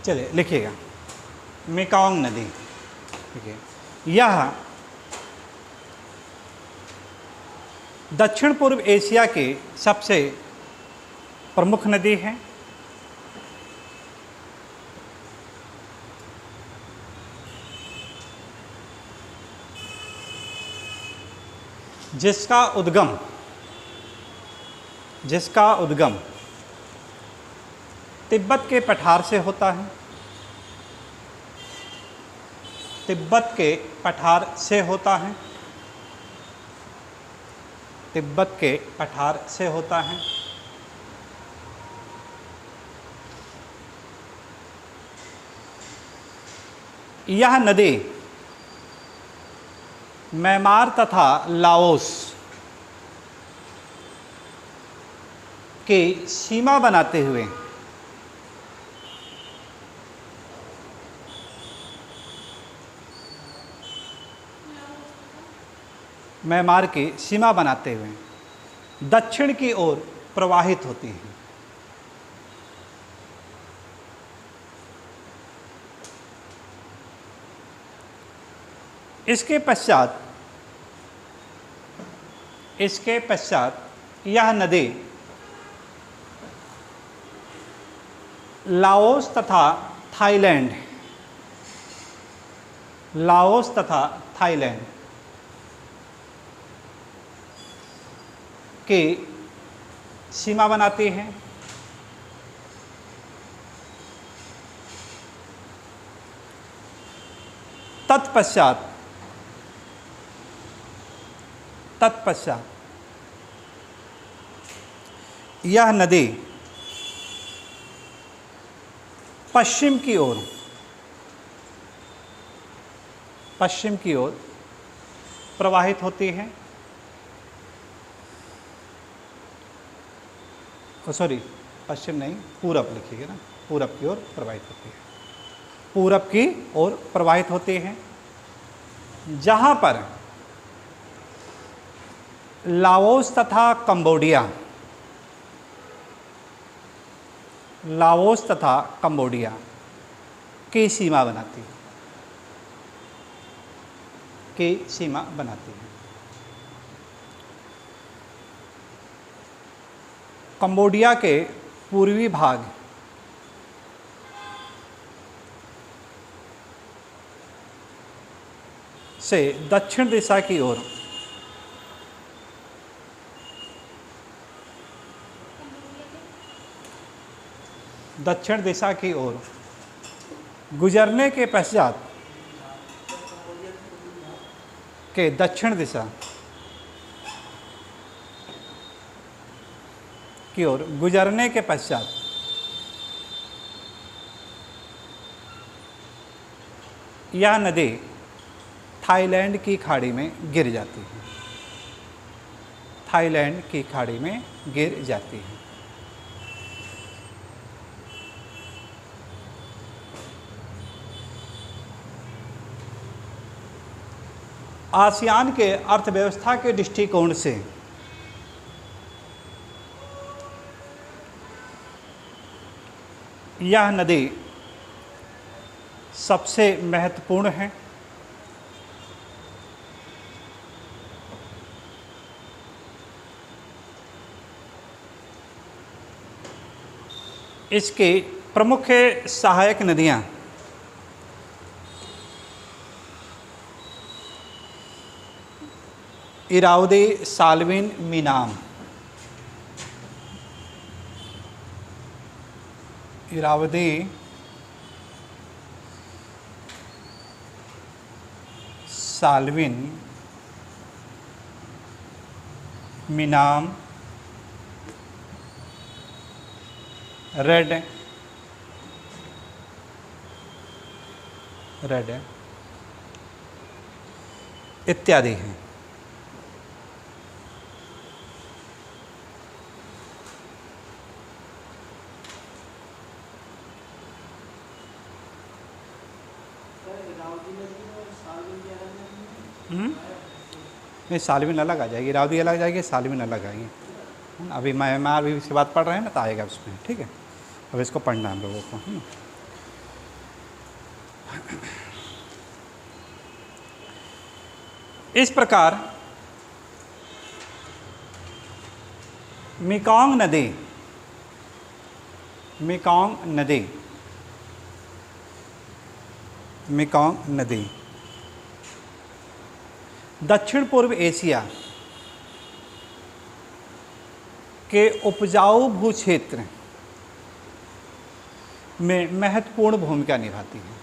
चलिए लिखिएगा मेकॉन्ग नदी, ठीक है। यह दक्षिण पूर्व एशिया की सबसे प्रमुख नदी है। जिसका उद्गम तिब्बत के पठार से होता है, तिब्बत के पठार से होता है, तिब्बत के पठार से होता है। यह नदी म्यांमार तथा लाओस की सीमा बनाते हुए म्यांमार की सीमा बनाते हुए दक्षिण की ओर प्रवाहित होती हैं। इसके पश्चात यह नदी लाओस तथा थाईलैंड की सीमा बनाती है। तत्पश्चात यह नदी पश्चिम की ओर प्रवाहित होती है। सॉरी, पश्चिम नहीं, पूरब लिखिएगा ना, पूरब की ओर प्रवाहित होती है, पूरब की ओर प्रवाहित होती है, जहाँ पर लाओस तथा कंबोडिया की सीमा बनाती है। कंबोडिया के पूर्वी भाग से दक्षिण दिशा की ओर गुजरने के पश्चात के दक्षिण दिशा की ओर गुजरने के पश्चात यह नदी थाईलैंड की खाड़ी में गिर जाती है। आसियान के अर्थव्यवस्था के दृष्टिकोण से यह नदी सबसे महत्वपूर्ण है। इसकी प्रमुख सहायक नदियाँ Irrawaddy, Salvin, मीनाम। Irrawaddy, Salvin, मीनाम, red इत्यादि हैं। नहीं, साल्विन अलग आ जाएगी, इरावदी अलग जाएगी, साल्विन अलग आएगी। अभी मैं अभी इसके बाद पढ़ रहे हैं ना, तो आएगा उसमें, ठीक है। अब इसको पढ़ना हम लोगों को। इस प्रकार मेकॉन्ग नदी दक्षिण पूर्व एशिया के उपजाऊ भूक्षेत्र में महत्वपूर्ण भूमिका निभाती है।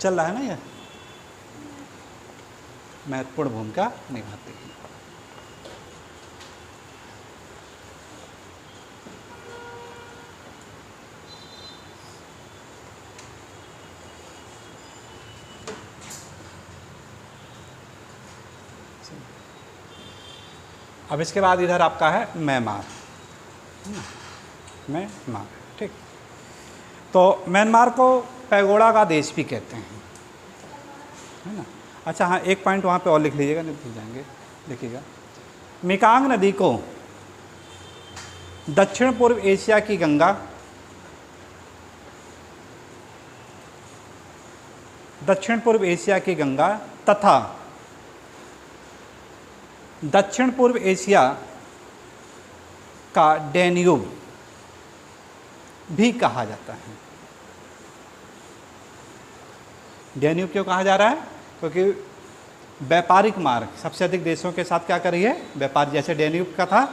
चल रहा है ना, यह महत्वपूर्ण भूमिका निभाती है। अब इसके बाद इधर आपका है म्यांमार, ठीक। तो म्यांमार को पैगोडा का देश भी कहते हैं, है ना। अच्छा हाँ, एक पॉइंट वहाँ पे और लिख लीजिएगा, नहीं भूल जाएंगे, देखिएगा। मेकॉन्ग नदी को दक्षिण पूर्व एशिया की गंगा, तथा दक्षिण पूर्व एशिया का डैन्यूब भी कहा जाता है। डैन्यूब क्यों कहा जा रहा है? क्योंकि व्यापारिक मार्ग सबसे अधिक देशों के साथ क्या कर रही है, व्यापार, जैसे डेन्यूब का था,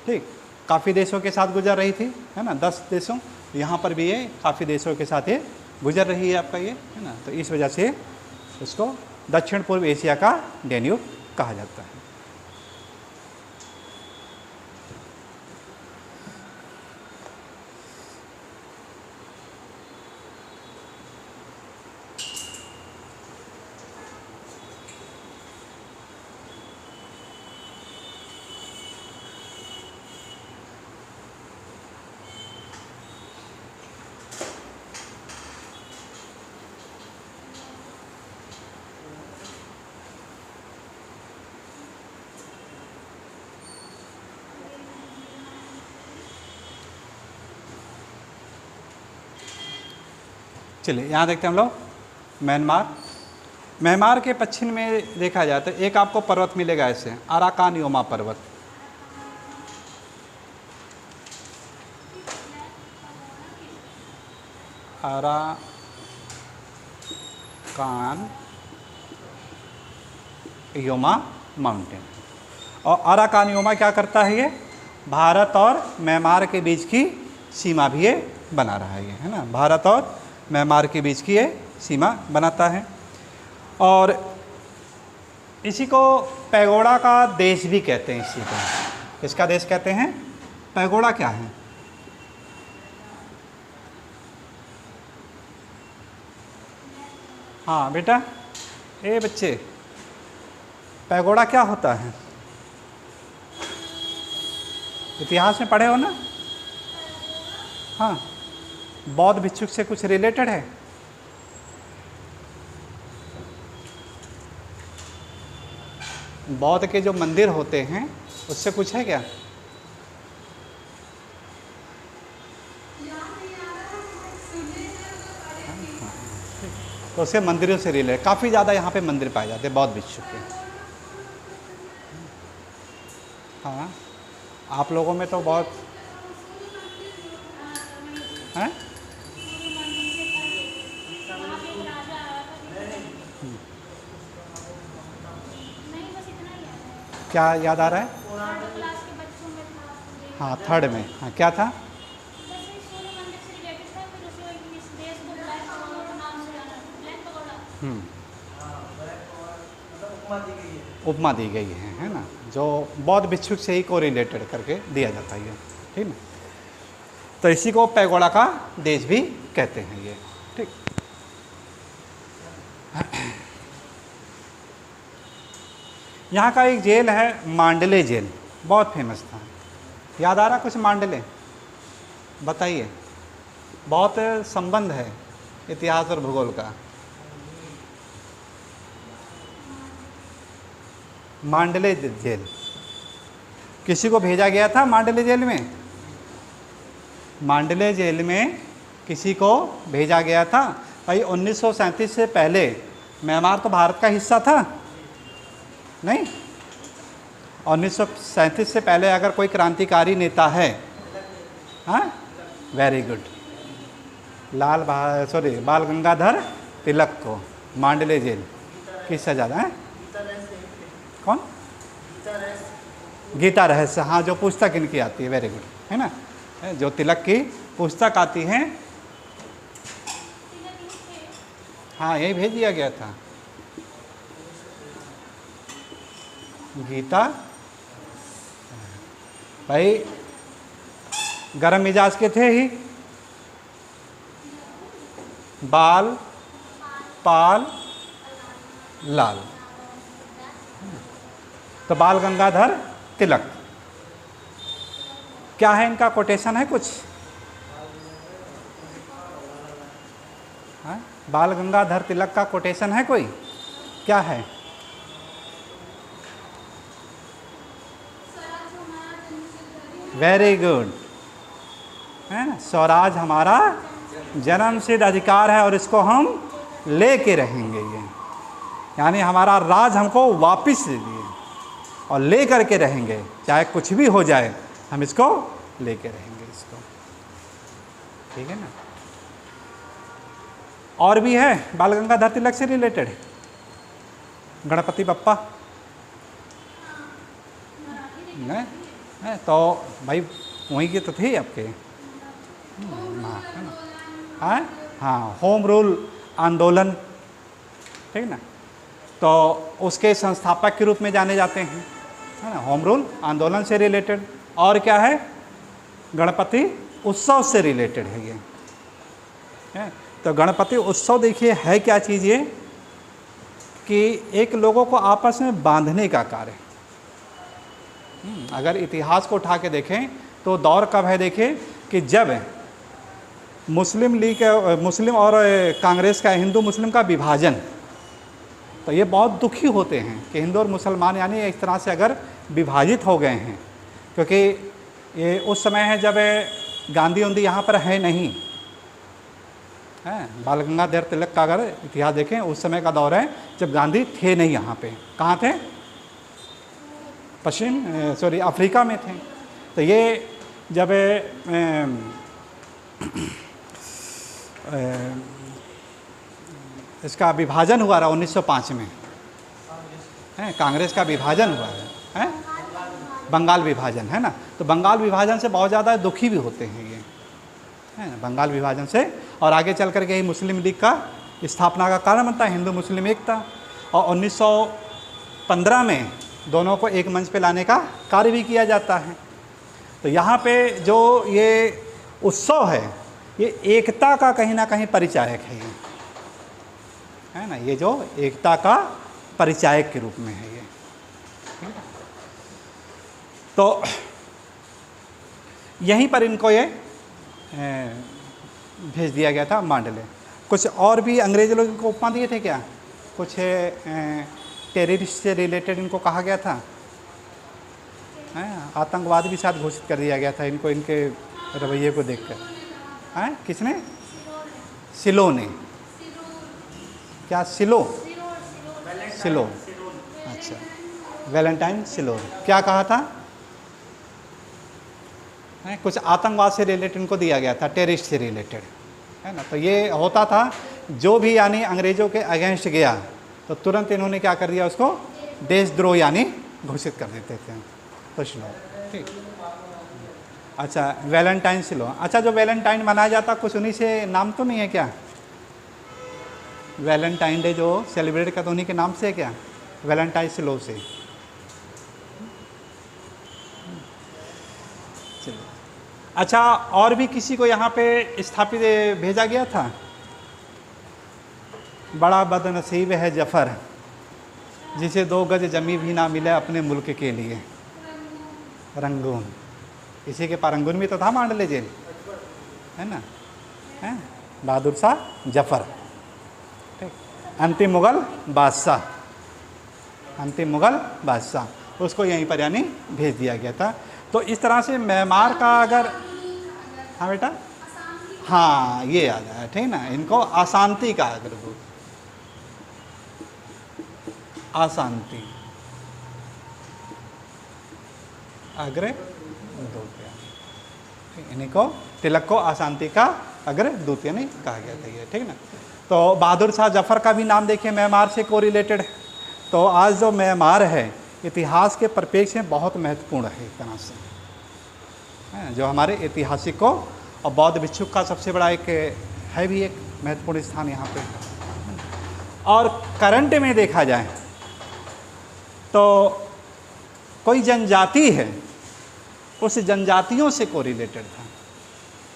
ठीक, काफ़ी देशों के साथ गुजर रही थी, है ना, 10 देशों, यहाँ पर भी ये काफ़ी देशों के साथ ये गुजर रही है आपका ये, है ना, तो इस वजह से इसको दक्षिण पूर्व एशिया का डेन्यूब कहा जाता है। चलिए यहाँ देखते हैं हम लोग म्यांमार। म्यांमार के पश्चिम में देखा जाए तो एक आपको पर्वत मिलेगा ऐसे, अराकान योमा पर्वत। Arakan Yoma mountain. और अराकान योमा क्या करता है, ये भारत और म्यांमार के बीच की सीमा भी ये बना रहा है, ये है ना, भारत और म्यांमार के बीच की ये सीमा बनाता है। और इसी को पैगोडा का देश भी कहते हैं। इसी को किसका देश कहते हैं, पैगोडा क्या है, हाँ बेटा, ए बच्चे, पैगोडा क्या होता है, इतिहास में पढ़े हो ना, हाँ, बौद्ध भिक्षुक से कुछ रिलेटेड है, बौद्ध के जो मंदिर होते हैं उससे कुछ है क्या, तो उससे मंदिरों से रिलेटेड काफ़ी ज़्यादा यहाँ पे मंदिर पाए जाते हैं बौद्ध भिक्षुक के। हाँ, आप लोगों में तो बहुत हैं, क्या याद आ रहा है, हाँ थर्ड में, हाँ क्या था, उपमा दी गई है ना, जो बौद्ध भिक्षुक से ही को रिलेटेड करके दिया जाता है, ठीक है। तो इसी को पैगोडा का देश भी कहते हैं ये, ठीक। यहाँ का एक जेल है मांडले जेल, बहुत फेमस था, याद आ रहा कुछ मांडले, बताइए, बहुत संबंध है इतिहास और भूगोल का। मांडले जेल, किसी को भेजा गया था मांडले जेल में, मांडले जेल में किसी को भेजा गया था भाई। 1937 से पहले म्यांमार तो भारत का हिस्सा था नहीं, 1937 से पहले अगर कोई क्रांतिकारी नेता है, हाँ वेरी गुड, बाल गंगाधर तिलक को मांडले जेल की सजा है, कौन, गीता रहस्य, हाँ जो पुस्तक इनकी आती है, वेरी गुड, है ना, जो तिलक की पुस्तक आती है, हाँ यही भेज दिया गया था गीता। भाई गरम मिजाज के थे ही, बाल पाल लाल, तो बाल गंगाधर तिलक, क्या है इनका कोटेशन है कुछ, हाँ? बाल गंगाधर तिलक का कोटेशन है कोई, क्या है, वेरी गुड, है ना, स्वराज हमारा जन्मसिद्ध अधिकार है और इसको हम लेके रहेंगे, ये यानी हमारा राज हमको वापस दे दिए और ले करके रहेंगे, चाहे कुछ भी हो जाए हम इसको लेके रहेंगे इसको, ठीक है ना। और भी है बाल गंगाधर तिलक से रिलेटेड, गणपति बप्पा नहीं है, तो भाई वहीं के तो थे आपके। हाँ है ना, हाँ हाँ, होम रूल आंदोलन, ठीक ना, तो उसके संस्थापक के रूप में जाने जाते हैं, है ना, होम रूल आंदोलन से रिलेटेड। और क्या है, गणपति उत्सव से रिलेटेड है ये, है। तो गणपति उत्सव देखिए है क्या चीज़ ये, कि एक लोगों को आपस में बांधने का कार्य। अगर इतिहास को उठा के देखें तो दौर कब है, देखिए कि जब मुस्लिम लीग, मुस्लिम और कांग्रेस का, हिंदू मुस्लिम का विभाजन, तो ये बहुत दुखी होते हैं कि हिंदू और मुसलमान यानी एक तरह से अगर विभाजित हो गए हैं, क्योंकि ये उस समय है जब गांधी उंधी यहाँ पर है नहीं, है। बाल गंगाधर तिलक का अगर इतिहास देखें उस समय का दौर है जब गांधी थे नहीं यहाँ पे। कहाँ थे, अफ्रीका में थे। तो ये जब इसका विभाजन हुआ रहा 1905 में, है, कांग्रेस का विभाजन हुआ है, बंगाल विभाजन, है ना। तो बंगाल विभाजन से बहुत ज़्यादा दुखी भी होते हैं ये, है ना, बंगाल विभाजन से। और आगे चल कर के ही मुस्लिम लीग का स्थापना का कारण बनता है, हिंदू मुस्लिम एकता। और 1915 में दोनों को एक मंच पे लाने का कार्य भी किया जाता है। तो यहाँ पे जो ये उत्सव है ये एकता का कहीं ना कहीं परिचायक है, ये है ना, ये जो एकता का परिचायक के रूप में है ये। तो यहीं पर इनको ये भेज दिया गया था मांडले। कुछ और भी अंग्रेज लोग इनको उपमा दिए थे क्या, कुछ टेररिस्ट से रिलेटेड इनको कहा गया था, आतंकवाद भी साथ घोषित कर दिया गया था इनको, इनके रवैये को देखकर। हैं, किसने, सिलो ने, क्या सिलो, सिलो, अच्छा, वैलेंटाइन सिलो, क्या कहा था, है, कुछ आतंकवाद से रिलेटेड इनको दिया गया था, टेररिस्ट से रिलेटेड, है ना। तो ये होता था जो भी यानी अंग्रेज़ों के अगेंस्ट गया तो तुरंत इन्होंने क्या कर दिया, उसको देशद्रोह यानी घोषित कर देते थे। तो सुनो, ठीक, अच्छा, वैलेंटाइन सिलो, अच्छा, जो वैलेंटाइन मनाया जाता कुछ उन्हीं से नाम तो नहीं है क्या, वैलेंटाइन डे जो सेलिब्रेट करते उन्हीं के नाम से है क्या, वैलेंटाइन सिलो से। चलो, अच्छा, और भी किसी को यहाँ पे स्थापित भेजा गया था, बड़ा बदनसीब है जफ़र जिसे 2 गज जमी भी ना मिले अपने मुल्क के लिए, रंगून, इसी के पारंगून में तो था मांडले जेल, है ना, है, बहादुर शाह जफ़र, ठीक, अंतिम मुग़ल बादशाह, अंतिम मुग़ल बादशाह, उसको यहीं पर यानी भेज दिया गया था। तो इस तरह से म्यांमार का अगर, हाँ बेटा, हाँ ये याद आया, ठीक ना, इनको अशांति का अग्रदूत, अशांति अग्रदूत, इन्हीं को तिलक को अशांति का अग्रदूत यानी कहा गया था ये, ठीक ना। तो बहादुर शाह जफ़र का भी नाम देखिए म्यांमार से को रिलेटेड। तो आज जो म्यांमार है इतिहास के परिप्रेक्ष्य में बहुत महत्वपूर्ण है एक तरह से, है, जो हमारे ऐतिहासिकों और बौद्ध भिक्षुक का सबसे बड़ा एक है भी एक महत्वपूर्ण स्थान यहाँ पे। और करंट में देखा जाए तो कोई जनजाति है, उस जनजातियों से को रिलेटेड था,